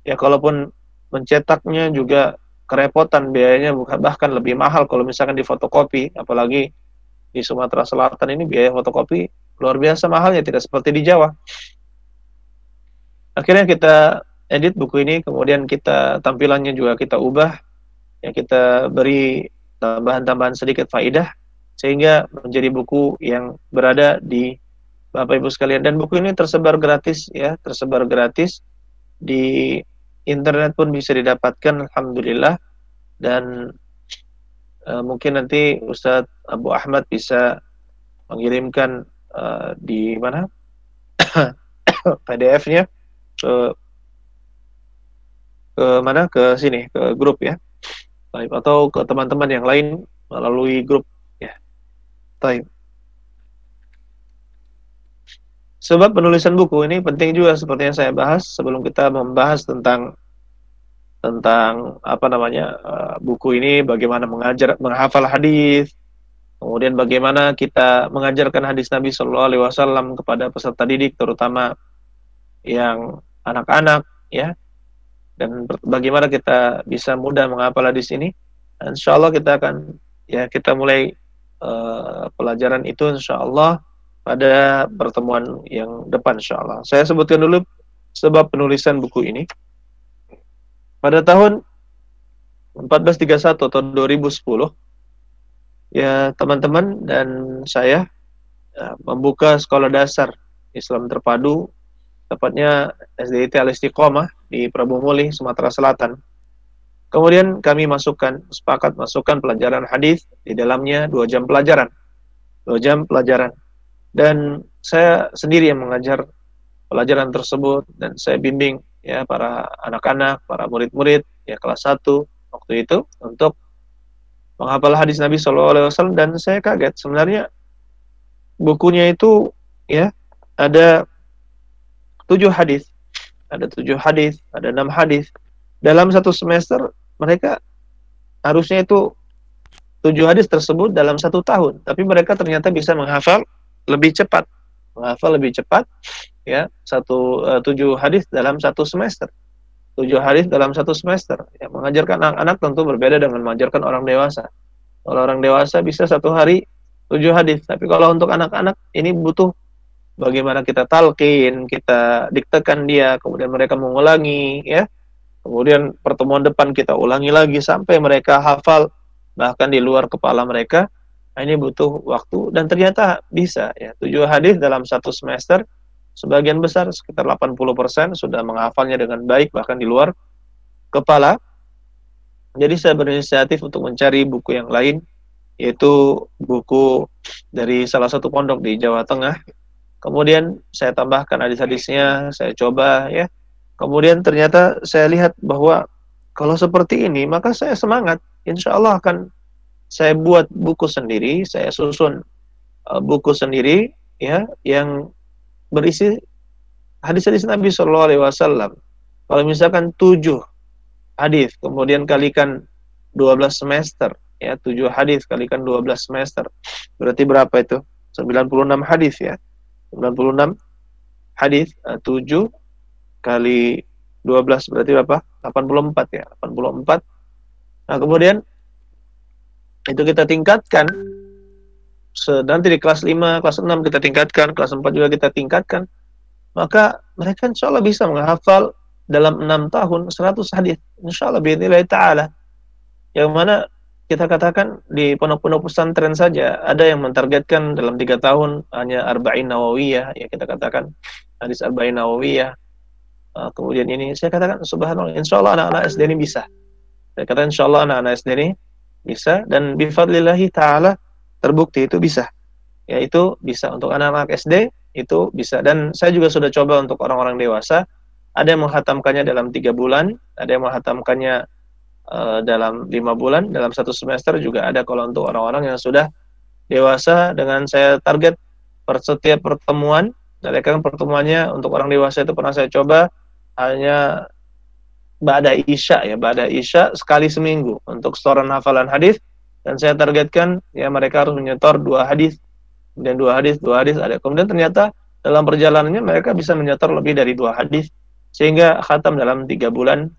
Ya, kalaupun mencetaknya juga kerepotan, biayanya bahkan lebih mahal kalau misalkan di fotokopi, apalagi di Sumatera Selatan ini biaya fotokopi luar biasa mahalnya, tidak seperti di Jawa. Akhirnya kita edit buku ini, kemudian kita tampilannya juga kita ubah, ya kita beri tambahan-tambahan sedikit faidah sehingga menjadi buku yang berada di Bapak Ibu sekalian. Dan buku ini tersebar gratis, ya, tersebar gratis di internet pun bisa didapatkan, alhamdulillah. Dan mungkin nanti Ustadz Abu Ahmad bisa mengirimkan di mana PDF-nya ke mana, ke sini, ke grup, ya, atau ke teman-teman yang lain melalui grup, ya. Baik. Sebab penulisan buku ini penting juga seperti yang saya bahas sebelum kita membahas tentang buku ini, bagaimana menghafal hadis, kemudian bagaimana kita mengajarkan hadis Nabi Shallallahu Alaihi Wasallam kepada peserta didik, terutama yang anak-anak, ya, dan bagaimana kita bisa mudah menghafal hadis ini. Insya Allah kita akan, ya, kita mulai pelajaran itu insya Allah pada pertemuan yang depan insya Allah. Saya sebutkan dulu sebab penulisan buku ini. Pada tahun 1431 atau 2010, ya, teman-teman dan saya membuka sekolah dasar Islam terpadu, tepatnya SDIT Al-Istiqomah di Prabu Mulih, Sumatera Selatan. Kemudian kami sepakat masukkan pelajaran hadis di dalamnya 2 jam pelajaran. Dan saya sendiri yang mengajar pelajaran tersebut, dan saya bimbing, ya, para anak-anak, para murid-murid, ya, kelas 1 waktu itu untuk menghafal hadis Nabi SAW. Dan saya kaget sebenarnya bukunya itu, ya, ada 7 hadis, ada 6 hadis. Dalam satu semester mereka harusnya itu 7 hadis tersebut dalam 1 tahun, tapi mereka ternyata bisa menghafal lebih cepat, ya, 7 hadis dalam 1 semester. 7 hadis dalam 1 semester. Ya, mengajarkan anak-anak tentu berbeda dengan mengajarkan orang dewasa. Kalau orang dewasa bisa 1 hari 7 hadis, tapi kalau untuk anak-anak ini butuh bagaimana kita talqin, kita diktekan dia, kemudian mereka mengulangi, ya. Kemudian pertemuan depan kita ulangi lagi sampai mereka hafal bahkan di luar kepala mereka. Nah, ini butuh waktu dan ternyata bisa, ya. 7 hadis dalam 1 semester, sebagian besar sekitar 80% sudah menghafalnya dengan baik bahkan di luar kepala. Jadi saya berinisiatif untuk mencari buku yang lain, yaitu buku dari salah satu pondok di Jawa Tengah, kemudian saya tambahkan hadis-hadisnya, saya coba ya. Kemudian ternyata saya lihat bahwa kalau seperti ini maka saya semangat. Insya Allah akan saya buat buku sendiri, saya susun buku sendiri ya yang berisi hadis-hadis Nabi Shallallahu Alaihi Wasallam. Kalau misalkan 7 hadis, kemudian kalikan 12 semester, ya 7 hadis kalikan 12 semester, berarti berapa itu? 96 hadis ya. 96 hadis, 7 kali 12 berarti berapa? 84 ya, 84. Nah, kemudian itu kita tingkatkan. Nanti di kelas 5, kelas 6 kita tingkatkan, kelas 4 juga kita tingkatkan. Maka mereka insya Allah bisa menghafal dalam 6 tahun 100 hadis. Insya Allah biidznillah ta'ala. Yang mana kita katakan di pondok-pondok pesantren saja ada yang mentargetkan dalam 3 tahun hanya arba'in nawawiyah, ya kita katakan hadis arba'in nawawiyah. Kemudian ini saya katakan subhanallah, insya Allah anak-anak SD ini bisa. Saya katakan insya Allah anak-anak SD ini bisa, dan bifadlillahi ta'ala terbukti itu bisa. Ya, itu bisa untuk anak-anak SD, itu bisa. Dan saya juga sudah coba untuk orang-orang dewasa. Ada yang menghatamkannya dalam 3 bulan, ada yang menghatamkannya dalam 5 bulan, dalam 1 semester juga ada. Kalau untuk orang-orang yang sudah dewasa, dengan saya target setiap pertemuan, mereka kan pertemuannya untuk orang dewasa itu pernah saya coba hanya ba'da isya ya, ba'da isya sekali seminggu untuk setoran hafalan hadis, dan saya targetkan ya mereka harus menyetor 2 hadis, kemudian 2 hadis, 2 hadis ada. Kemudian ternyata dalam perjalanannya mereka bisa menyetor lebih dari 2 hadis sehingga khatam dalam 3 bulan.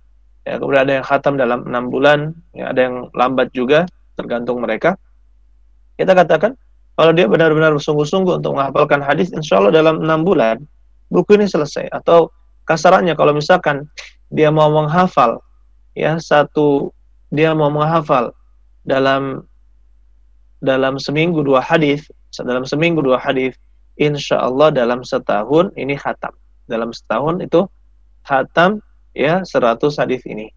Ya, kemudian ada yang khatam dalam 6 bulan, ya, ada yang lambat juga, tergantung mereka. Kita katakan kalau dia benar-benar bersungguh-sungguh untuk menghafalkan hadis, insya Allah dalam 6 bulan buku ini selesai. Atau kasarannya kalau misalkan dia mau menghafal ya dia mau menghafal dalam seminggu 2 hadis, insya Allah dalam setahun ini khatam. Dalam setahun itu khatam ya 100 hadis ini.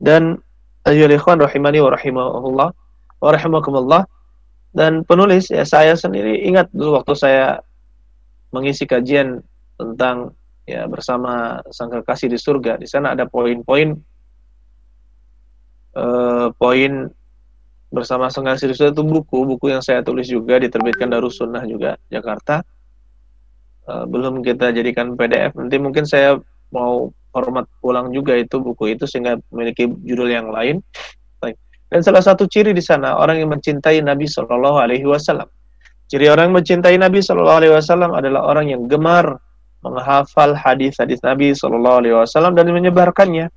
Dan ayyuhal ikhwan rahimani wa rahimahullah wa rahimakumullah, dan penulis ya saya sendiri ingat dulu waktu saya mengisi kajian tentang ya bersama sang kekasih di surga, di sana ada poin-poin poin bersama sang kekasih di surga itu buku yang saya tulis juga, diterbitkan Darussunnah juga Jakarta. Belum kita jadikan PDF, nanti mungkin saya mau format ulang juga itu buku itu sehingga memiliki judul yang lain. Dan salah satu ciri di sana orang yang mencintai Nabi Shallallahu Alaihi Wasallam. Ciri orang yang mencintai Nabi Shallallahu Alaihi Wasallam adalah orang yang gemar menghafal hadis-hadis Nabi Shallallahu Alaihi Wasallam dan menyebarkannya.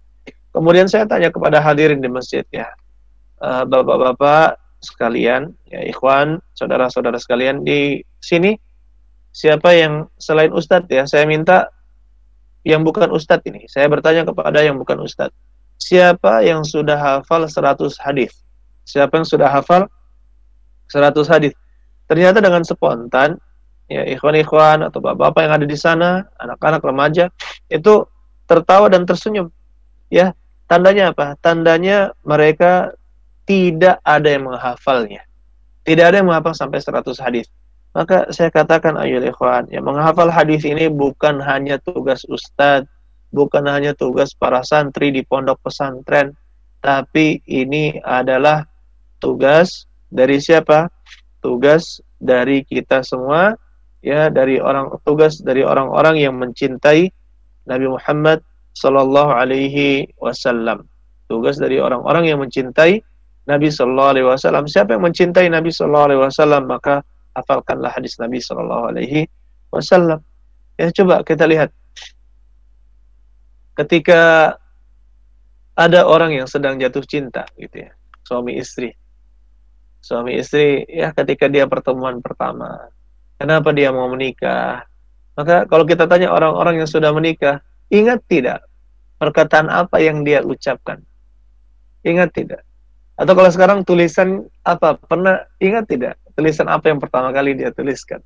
Kemudian saya tanya kepada hadirin di masjid ya, bapak-bapak sekalian, ya ikhwan, saudara-saudara sekalian di sini, siapa yang selain Ustadz ya, saya minta yang bukan Ustadz ini, saya bertanya kepada yang bukan Ustadz, siapa yang sudah hafal 100 hadis? Siapa yang sudah hafal 100 hadis? Ternyata dengan spontan, ya ikhwan-ikhwan atau bapak-bapak yang ada di sana, anak-anak remaja, itu tertawa dan tersenyum. Ya, tandanya apa? Tandanya mereka tidak ada yang menghafalnya. Tidak ada yang menghafal sampai 100 hadis. Maka saya katakan ayyuhal ikhwan, ya menghafal hadis ini bukan hanya tugas ustadz, bukan hanya tugas para santri di pondok pesantren, tapi ini adalah tugas dari siapa? Tugas dari kita semua, ya tugas dari orang-orang yang mencintai Nabi Muhammad sallallahu alaihi wasallam. Tugas dari orang-orang yang mencintai Nabi sallallahu alaihi wasallam. Siapa yang mencintai Nabi sallallahu alaihi wasallam, maka hafalkanlah hadis Nabi sallallahu alaihi wasallam. Ya, coba kita lihat. Ketika ada orang yang sedang jatuh cinta gitu ya, suami istri ya, ketika dia pertemuan pertama, kenapa dia mau menikah? Maka kalau kita tanya orang-orang yang sudah menikah, ingat tidak perkataan apa yang dia ucapkan? Ingat tidak? Atau kalau sekarang tulisan apa? Pernah ingat tidak? Tulisan apa yang pertama kali dia tuliskan?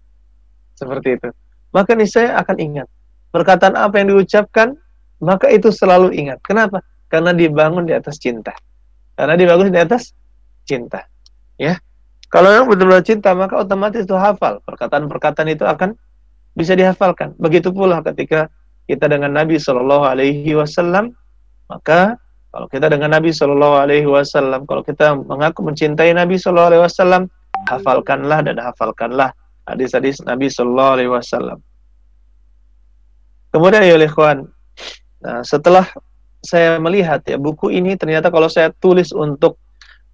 Seperti itu. Maka niscaya akan ingat. Perkataan apa yang diucapkan, maka itu selalu ingat. Kenapa? Karena dibangun di atas cinta. Karena dibangun di atas cinta. Ya. Kalau yang benar-benar cinta, maka otomatis itu hafal. Perkataan-perkataan itu akan bisa dihafalkan. Begitu pula ketika kita dengan Nabi Shallallahu Alaihi Wasallam, maka kalau kita dengan Nabi Shallallahu Alaihi Wasallam, kalau kita mengaku mencintai Nabi Shallallahu Alaihi Wasallam, hafalkanlah dan hafalkanlah hadis-hadis Nabi Shallallahu Alaihi Wasallam. Kemudian ya ikhwan, nah, setelah saya melihat ya buku ini ternyata kalau saya tulis untuk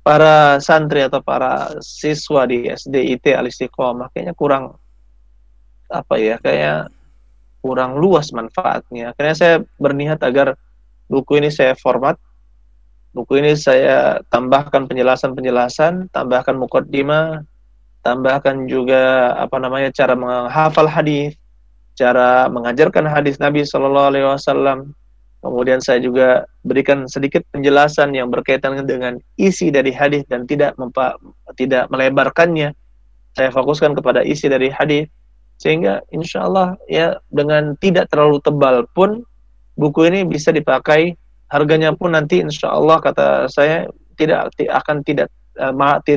para santri atau para siswa di SDIT Al-Istiqomah kayaknya kurang apa ya, kayak kurang luas manfaatnya. Akhirnya saya berniat agar buku ini saya format, buku ini saya tambahkan penjelasan-penjelasan, tambahkan muqaddimah, tambahkan juga apa namanya cara menghafal hadis, cara mengajarkan hadis Nabi Shallallahu Alaihi Wasallam. Kemudian saya juga berikan sedikit penjelasan yang berkaitan dengan isi dari hadis dan tidak melebarkannya. Saya fokuskan kepada isi dari hadis sehingga insya Allah ya dengan tidak terlalu tebal pun buku ini bisa dipakai. Harganya pun nanti insya Allah kata saya tidak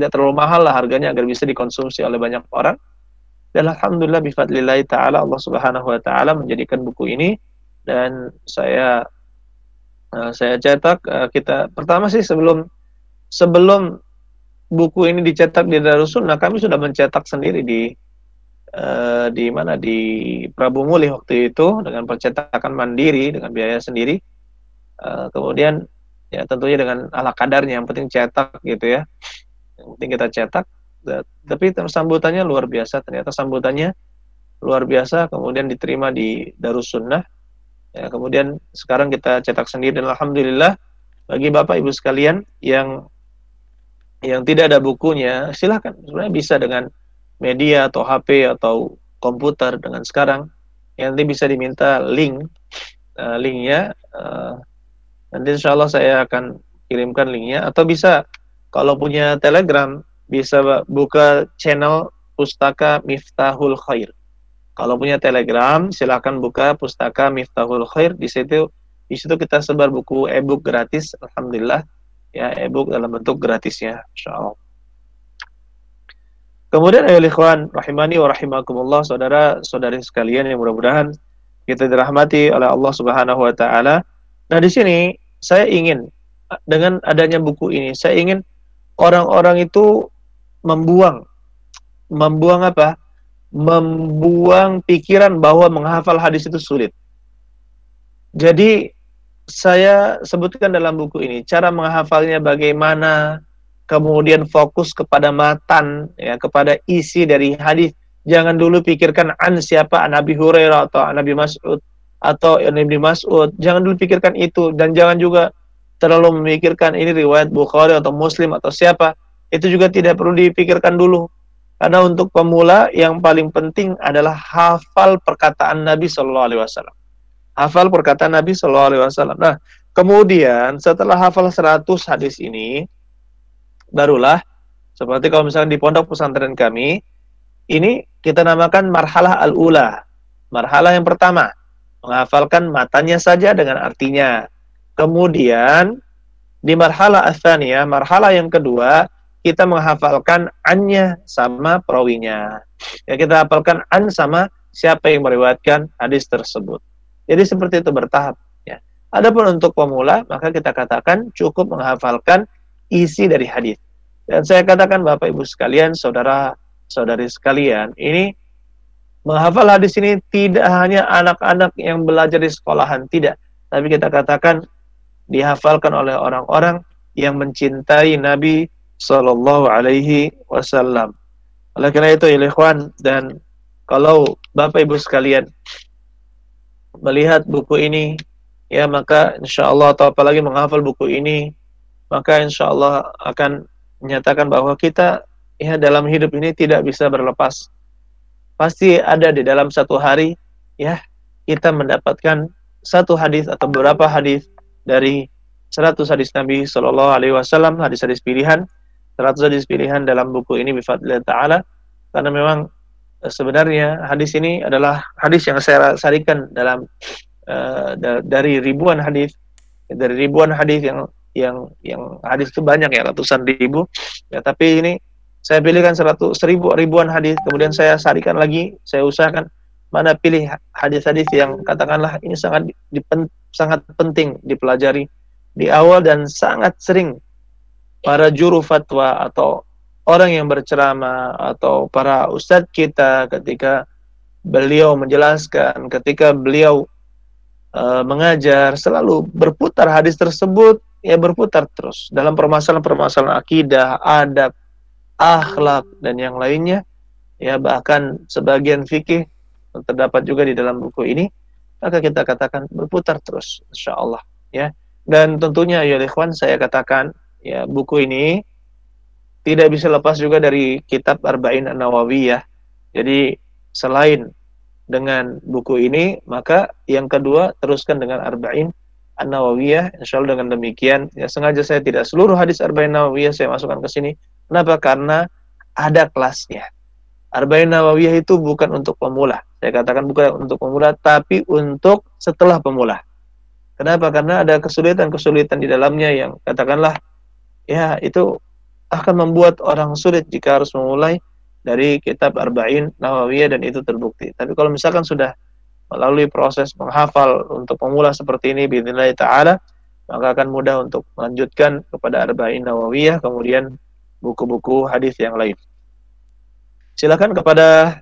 terlalu mahal lah harganya agar bisa dikonsumsi oleh banyak orang. Dan alhamdulillah bifadlillahi ta'ala Allah subhanahu wa ta'ala menjadikan buku ini dan saya cetak. Kita pertama sih sebelum buku ini dicetak di Darussunnah, kami sudah mencetak sendiri di mana di Prabu Muli waktu itu dengan percetakan mandiri dengan biaya sendiri. Kemudian ya tentunya dengan ala kadarnya, yang penting cetak gitu ya, yang penting kita cetak. Tapi sambutannya luar biasa, ternyata sambutannya luar biasa. Kemudian diterima di Darussunnah. Ya, kemudian sekarang kita cetak sendiri dan alhamdulillah bagi Bapak Ibu sekalian yang tidak ada bukunya, silahkan sebenarnya bisa dengan media atau HP atau komputer dengan sekarang. Nanti bisa diminta linknya. Nanti insya Allah saya akan kirimkan linknya. Atau bisa kalau punya Telegram bisa buka channel Pustaka Miftahul Khair. Kalau punya Telegram, silakan buka Pustaka Miftahul Khair. Di situ kita sebar buku e-book gratis, alhamdulillah. Ya, e-book dalam bentuk gratisnya, insyaallah. Kemudian ayo ikhwan rahimani wa rahimakumullah, saudara-saudari sekalian yang mudah-mudahan kita dirahmati oleh Allah Subhanahu wa taala. Nah, di sini saya ingin dengan adanya buku ini, saya ingin orang-orang itu membuang apa? Membuang pikiran bahwa menghafal hadis itu sulit. Jadi saya sebutkan dalam buku ini cara menghafalnya bagaimana, kemudian fokus kepada matan ya, kepada isi dari hadis. Jangan dulu pikirkan an siapa, an Abi Hurairah atau an Nabi Mas'ud atau an Ibnu Mas'ud. Jangan dulu pikirkan itu dan jangan juga terlalu memikirkan ini riwayat Bukhari atau Muslim atau siapa. Itu juga tidak perlu dipikirkan dulu. Karena untuk pemula yang paling penting adalah hafal perkataan Nabi Shallallahu Alaihi Wasallam. Hafal perkataan Nabi Shallallahu Alaihi Wasallam. Nah, kemudian setelah hafal 100 hadis ini, barulah seperti kalau misalnya di pondok pesantren kami, ini kita namakan marhalah al-ula. Marhalah yang pertama, menghafalkan matanya saja dengan artinya. Kemudian di marhalah ats-tsaniyah, marhalah yang kedua, kita menghafalkan annya sama perawinya. Ya, kita hafalkan an sama siapa yang meriwayatkan hadis tersebut. Jadi seperti itu bertahap. Ya. Adapun untuk pemula, maka kita katakan cukup menghafalkan isi dari hadis. Dan saya katakan Bapak Ibu sekalian, saudara-saudari sekalian, ini menghafal hadis ini tidak hanya anak-anak yang belajar di sekolahan, tidak. Tapi kita katakan dihafalkan oleh orang-orang yang mencintai Nabi Sallallahu Alaihi Wasallam. Oleh karena itu, ikhwan, dan kalau Bapak Ibu sekalian melihat buku ini, ya maka insya Allah, atau apalagi menghafal buku ini, maka insya Allah akan menyatakan bahwa kita ya dalam hidup ini tidak bisa berlepas. Pasti ada di dalam satu hari, ya kita mendapatkan satu hadis atau beberapa hadis dari 100 hadis Nabi Sallallahu Alaihi Wasallam, hadis-hadis pilihan. 100 hadis pilihan dalam buku ini bifadlillah ta'ala, karena memang sebenarnya hadis ini adalah hadis yang saya sarikan dalam dari ribuan hadis yang hadis itu banyak ya, ratusan ribu ya, tapi ini saya pilihkan ribuan hadis, kemudian saya sarikan lagi, saya usahakan mana pilih hadis-hadis yang katakanlah ini sangat penting dipelajari di awal dan sangat sering para juru fatwa atau orang yang berceramah atau para ustadz kita ketika beliau menjelaskan, ketika beliau mengajar, selalu berputar hadis tersebut, ya berputar terus dalam permasalahan-permasalahan akidah, adab, akhlak dan yang lainnya, ya bahkan sebagian fikih terdapat juga di dalam buku ini, maka kita katakan berputar terus insyaallah, ya. Dan tentunya ya ikhwan, saya katakan ya buku ini tidak bisa lepas juga dari kitab Arba'in An-Nawawiyah. Jadi selain dengan buku ini, maka yang kedua teruskan dengan Arba'in An-Nawawiyah. Insyaallah dengan demikian, ya sengaja saya tidak seluruh hadis Arba'in Nawawiyah saya masukkan ke sini. Kenapa? Karena ada kelasnya. Arba'in Nawawiyah itu bukan untuk pemula. Saya katakan bukan untuk pemula, tapi untuk setelah pemula. Kenapa? Karena ada kesulitan-kesulitan di dalamnya yang katakanlah ya itu akan membuat orang sulit jika harus memulai dari kitab Arba'in Nawawiyah, dan itu terbukti. Tapi kalau misalkan sudah melalui proses menghafal untuk pemula seperti ini biidznillah ta'ala, maka akan mudah untuk melanjutkan kepada Arba'in Nawawiyah, kemudian buku-buku hadis yang lain. Silakan kepada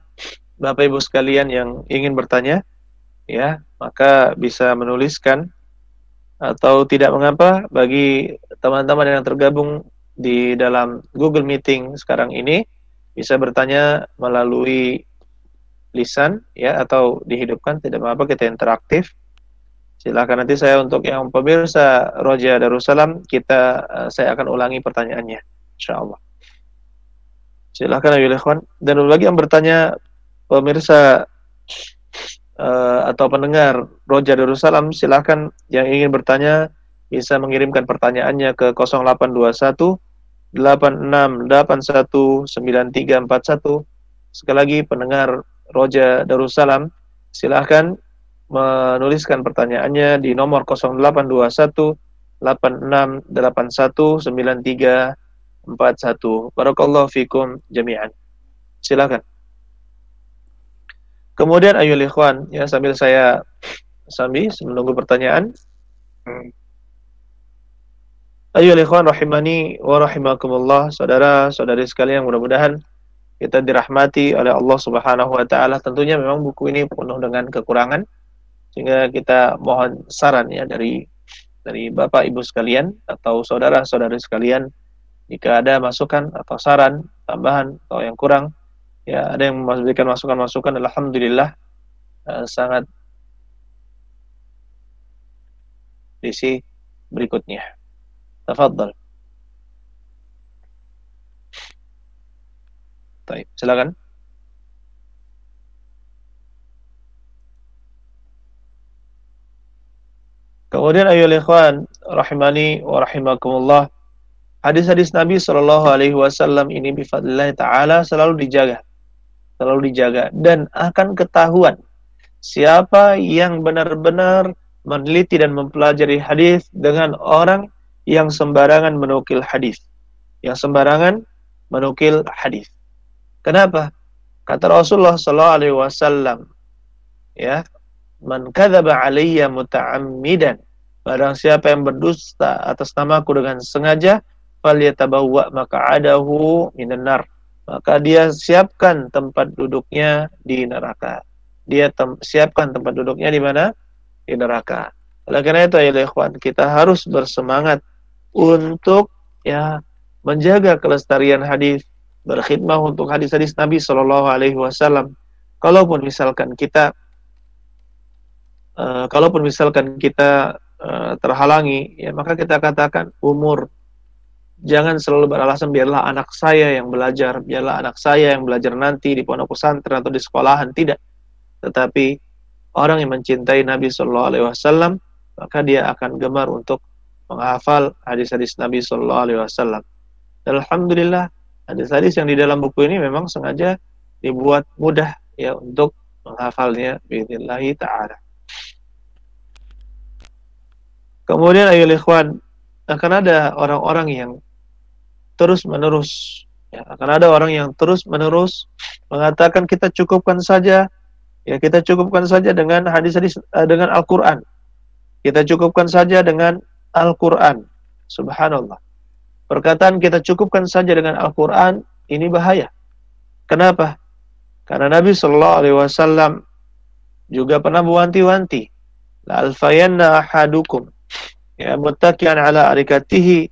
Bapak Ibu sekalian yang ingin bertanya, ya, maka bisa menuliskan, atau tidak mengapa bagi teman-teman yang tergabung di dalam Google Meeting sekarang ini bisa bertanya melalui lisan, ya, atau dihidupkan, tidak mengapa, kita interaktif. Silakan, nanti saya untuk yang pemirsa Roja Darussalam saya akan ulangi pertanyaannya insyaallah. Silakan ayo ikhwan, dan bagi yang bertanya pemirsa atau pendengar Roja Darussalam, silakan yang ingin bertanya bisa mengirimkan pertanyaannya ke 0821 8681 9341. Sekali lagi pendengar Roja Darussalam, silakan menuliskan pertanyaannya di nomor 0821 8681 9341. Barakallahu fikum jami'an. Silakan. Kemudian ayo ikhwan, ya, sambil menunggu pertanyaan. Ayo ikhwan rahimani wa rahimakumullah, saudara-saudari sekalian, mudah-mudahan kita dirahmati oleh Allah Subhanahu wa taala. Tentunya memang buku ini penuh dengan kekurangan, sehingga kita mohon saran, ya, dari Bapak Ibu sekalian atau saudara-saudari sekalian, jika ada masukan atau saran tambahan atau yang kurang, ya, ada yang memberikan masukan-masukan, alhamdulillah, sangat isi berikutnya. Tafadhal. Baik, silakan. Kemudian ayo ikhwan rahimani wa rahimakumullah, hadis-hadis Nabi sallallahu alaihi wasallam ini bifadlillah taala selalu dijaga dan akan ketahuan siapa yang benar-benar meneliti dan mempelajari hadis dengan orang yang sembarangan menukil hadis. Kenapa? Kata Rasulullah sallallahu alaihi wasallam, ya, man kadzaba alayya muta'ammidan, barang siapa yang berdusta atas namaku dengan sengaja, falyatabawwa maq'adahu minan nar, maka dia siapkan tempat duduknya di neraka. Siapkan tempat duduknya di mana? Di neraka. Oleh karena itu ya ikhwan, kita harus bersemangat untuk, ya, menjaga kelestarian hadis, berkhidmah untuk hadis-hadis Nabi sallallahu alaihi wasallam. Kalaupun misalkan kita terhalangi, ya, maka kita katakan umur. Jangan selalu beralasan biarlah anak saya yang belajar, nanti di pondok pesantren atau di sekolahan. Tidak. Tetapi orang yang mencintai Nabi sallallahu alaihi wasallam, maka dia akan gemar untuk menghafal hadis-hadis Nabi sallallahu alaihi wasallam. Dan alhamdulillah, hadis-hadis yang di dalam buku ini memang sengaja dibuat mudah, ya, untuk menghafalnya biidznillah ta'ala. Kemudian ayo ikhwan, akan ada orang-orang yang terus-menerus, ya, mengatakan kita cukupkan saja Ya, kita cukupkan saja dengan hadis-hadis dengan Al-Qur'an. Kita cukupkan saja dengan Al-Qur'an. Subhanallah. Perkataan kita cukupkan saja dengan Al-Qur'an ini bahaya. Kenapa? Karena Nabi sallallahu alaihi wasallam juga pernah mewanti-wanti, la alfayanna ahadukum ya muttaki'an ala arikatihi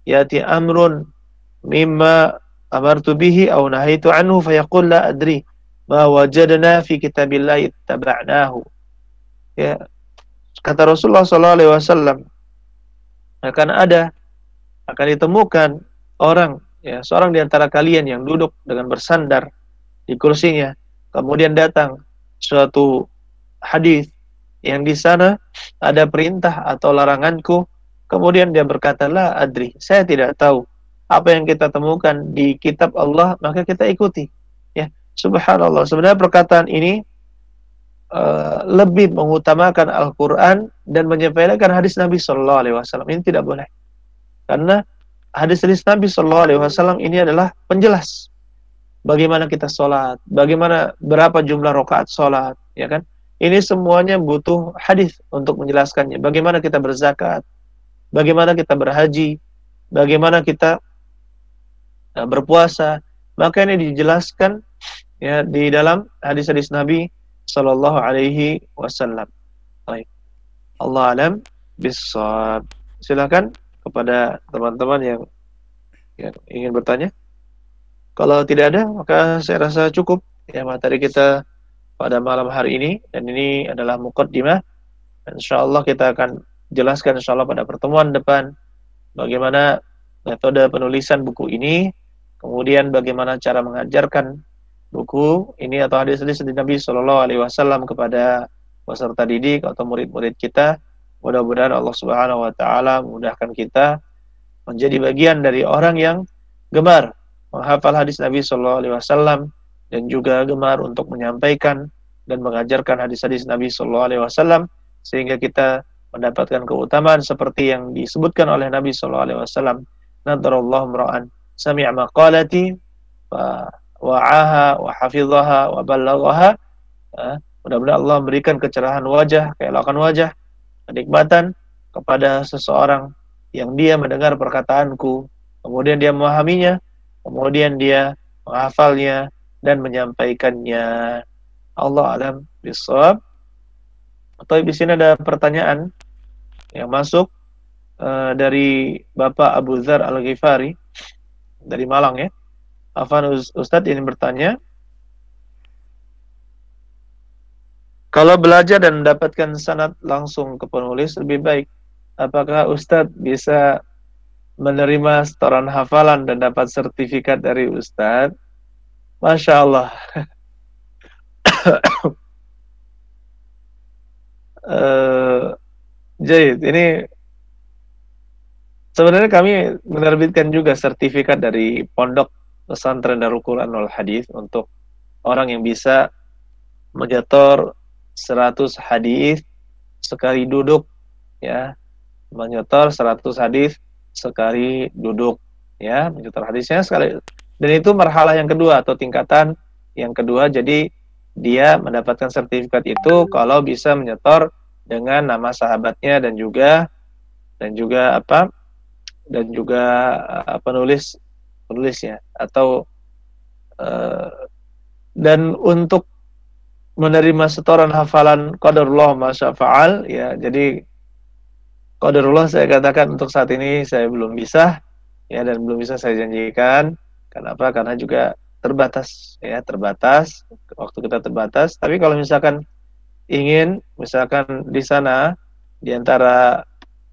yati amrun mimma amartu bihi aw nahaitu anhu fayaqul la adri ma wajadna fi kitabillahi ittaba'nahu. Ya, kata Rasulullah sallallahu alaihi wasallam, akan ditemukan orang, ya, seorang di antara kalian yang duduk dengan bersandar di kursinya, kemudian datang suatu hadis yang di sana ada perintah atau laranganku, kemudian dia berkata, la adri, saya tidak tahu apa yang kita temukan di kitab Allah, maka kita ikuti. Ya, subhanallah. Sebenarnya perkataan ini lebih mengutamakan Al-Quran dan menyepelekan hadis Nabi Sallallahu Alaihi Wasallam. Ini tidak boleh, karena hadis-hadis Nabi Sallallahu Alaihi Wasallam ini adalah penjelas bagaimana kita sholat, bagaimana berapa jumlah rakaat sholat, ya kan? Ini semuanya butuh hadis untuk menjelaskannya. Bagaimana kita berzakat, bagaimana kita berhaji, bagaimana kita berpuasa. Maka ini dijelaskan ya di dalam hadis-hadis Nabi Sallallahu Alaihi Wasallam. Baik. Allah alam bissawab. Silakan kepada teman-teman yang ingin bertanya. Kalau tidak ada, maka saya rasa cukup ya materi kita pada malam hari ini, dan ini adalah muqaddimah. Insyaallah kita akan jelaskan insyaallah pada pertemuan depan bagaimana metode penulisan buku ini, kemudian bagaimana cara mengajarkan buku ini atau hadis-hadis dari Nabi Sallallahu Alaihi Wasallam kepada peserta didik atau murid-murid kita. Mudah-mudahan Allah Subhanahu Wa Taala memudahkan kita menjadi bagian dari orang yang gemar menghafal hadis Nabi Sallallahu Alaihi Wasallam dan juga gemar untuk menyampaikan dan mengajarkan hadis-hadis Nabi Sallallahu Alaihi Wasallam, sehingga kita mendapatkan keutamaan seperti yang disebutkan oleh Nabi Sallallahu Alaihi Wasallam. Nadarallahu imra'an sami'a maqalati wa wa'aha wa hafidhaha wa ballaghaha. Mudah-mudahan Allah memberikan kecerahan wajah, keelokan wajah, kenikmatan kepada seseorang yang dia mendengar perkataanku, kemudian dia memahaminya, kemudian dia menghafalnya dan menyampaikannya. Allah alam bisawab. Atau di sini ada pertanyaan yang masuk dari Bapak Abu Dzar Al-Ghifari dari Malang ya. Afan Ustadz ini bertanya, kalau belajar dan mendapatkan sanad langsung ke penulis lebih baik, apakah Ustadz bisa menerima setoran hafalan dan dapat sertifikat dari Ustadz? Masya Allah. Jahit, ini sebenarnya kami menerbitkan juga sertifikat dari Pondok Pesantren Darul Quran wal Hadis untuk orang yang bisa menyetor 100 hadis sekali duduk ya, menyetor 100 hadis sekali duduk ya, menyetor hadisnya sekali. Dan itu marhalah yang kedua atau tingkatan yang kedua. Jadi dia mendapatkan sertifikat itu kalau bisa menyetor dengan nama sahabatnya dan juga penulisnya atau dan untuk menerima setoran hafalan qadarullah ma syaa fa'al ya. Jadi qadarullah saya katakan untuk saat ini saya belum bisa ya, dan belum bisa saya janjikan. Kenapa? Karena juga terbatas ya, terbatas, waktu kita terbatas. Tapi kalau misalkan ingin, misalkan di sana di antara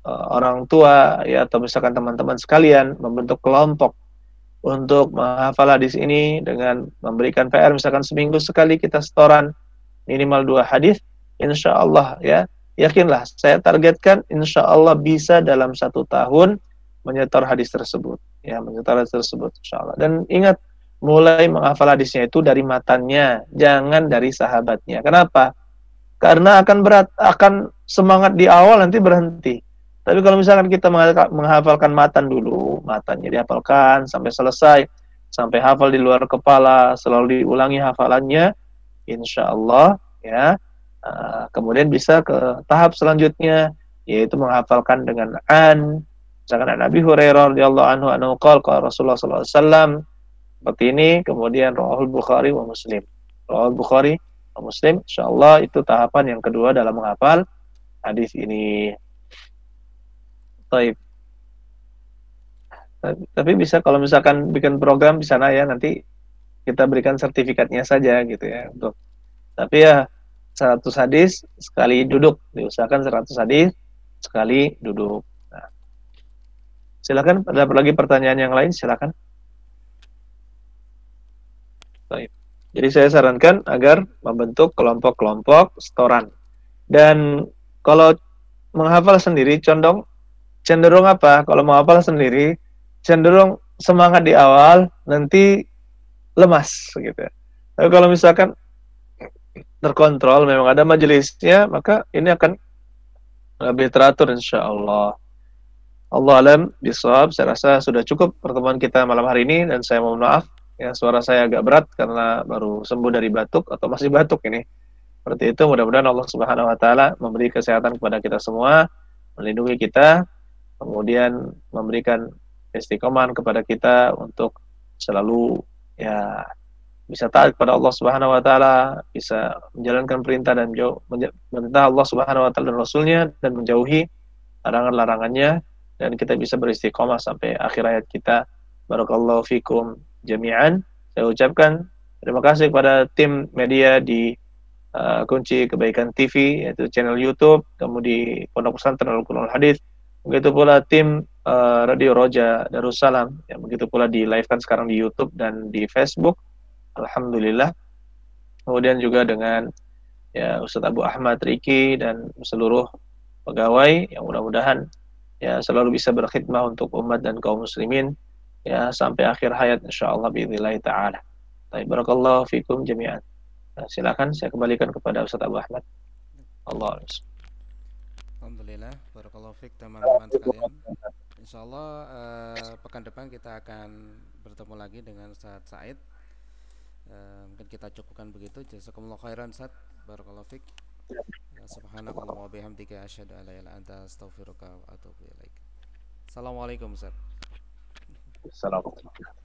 orang tua ya, atau misalkan teman-teman sekalian membentuk kelompok untuk menghafal hadis ini dengan memberikan PR, misalkan seminggu sekali kita setoran minimal 2 hadis, insya Allah ya, yakinlah saya targetkan insya Allah bisa dalam 1 tahun menyetor hadis tersebut ya, menyetor hadis tersebut insya Allah. Dan ingat, mulai menghafal hadisnya itu dari matannya, jangan dari sahabatnya. Kenapa? Karena akan berat, akan semangat di awal nanti berhenti. Tapi kalau misalkan kita menghafalkan matan dulu, matannya dihafalkan sampai selesai, sampai hafal di luar kepala, selalu diulangi hafalannya, insya Allah ya. Kemudian bisa ke tahap selanjutnya, yaitu menghafalkan dengan an. Misalkan an Abi Hurairah radhiyallahu anhu qala Rasulullah sallallahu alaihi wasallam, seperti ini. Kemudian Rawahul Bukhari wa Muslim. Rawahul Bukhari wa Muslim, insyaallah itu tahapan yang kedua dalam menghafal hadis ini. Baik. Tapi bisa kalau misalkan bikin program di sana ya, nanti kita berikan sertifikatnya saja gitu ya untuk. Tapi ya 100 hadis sekali duduk, diusahakan 100 hadis sekali duduk. Nah, silakan, ada lagi pertanyaan yang lain, silakan. Baik. Jadi saya sarankan agar membentuk kelompok-kelompok setoran. Dan kalau menghafal sendiri cenderung apa? Kalau menghafal sendiri cenderung semangat di awal, nanti lemas gitu. Tapi kalau misalkan terkontrol, memang ada majelisnya, maka ini akan lebih teratur insyaallah. Allah alam bisawab. Saya rasa sudah cukup pertemuan kita malam hari ini, dan saya mohon maaf ya suara saya agak berat karena baru sembuh dari batuk atau masih batuk ini. Seperti itu, mudah-mudahan Allah Subhanahu wa taala memberi kesehatan kepada kita semua, melindungi kita, kemudian memberikan istiqomah kepada kita untuk selalu ya bisa taat kepada Allah Subhanahu wa taala, bisa menjalankan perintah dan perintah Allah Subhanahu wa taala dan Rasulnya, dan menjauhi larangan-larangannya, dan kita bisa beristiqomah sampai akhir hayat kita. Barakallahu fikum jami'an. Saya ucapkan terima kasih kepada tim media di Kunci Kebaikan TV, yaitu channel YouTube, kemudian Pondok Pesantren Al-Qur'anul Hadis, begitu pula tim Radio Roja Darussalam, yang begitu pula di live kan sekarang di YouTube dan di Facebook. Alhamdulillah. Kemudian juga dengan ya Ustadz Abu Ahmad Riki dan seluruh pegawai yang mudah-mudahan ya selalu bisa berkhidmah untuk umat dan kaum muslimin ya sampai akhir hayat insyaallah biidznillah taala. Baik, barakallahu fikum jami'an. Nah, silakan saya kembalikan kepada Ustadz Abu Ahmad. Allah. Alhamdulillah, barakallahu fiik teman-teman sekalian. Insyaallah pekan depan kita akan bertemu lagi dengan Ustadz Said. Mungkin kita cukupkan begitu. Jazakumullah khairan Ustaz. Barakallahu fiik. Subhanakallah wa bihamdika asyhadu an la ilaha illa anta astaghfiruka wa atubu ilaik. Assalamualaikum Ustaz. Assalamualaikum.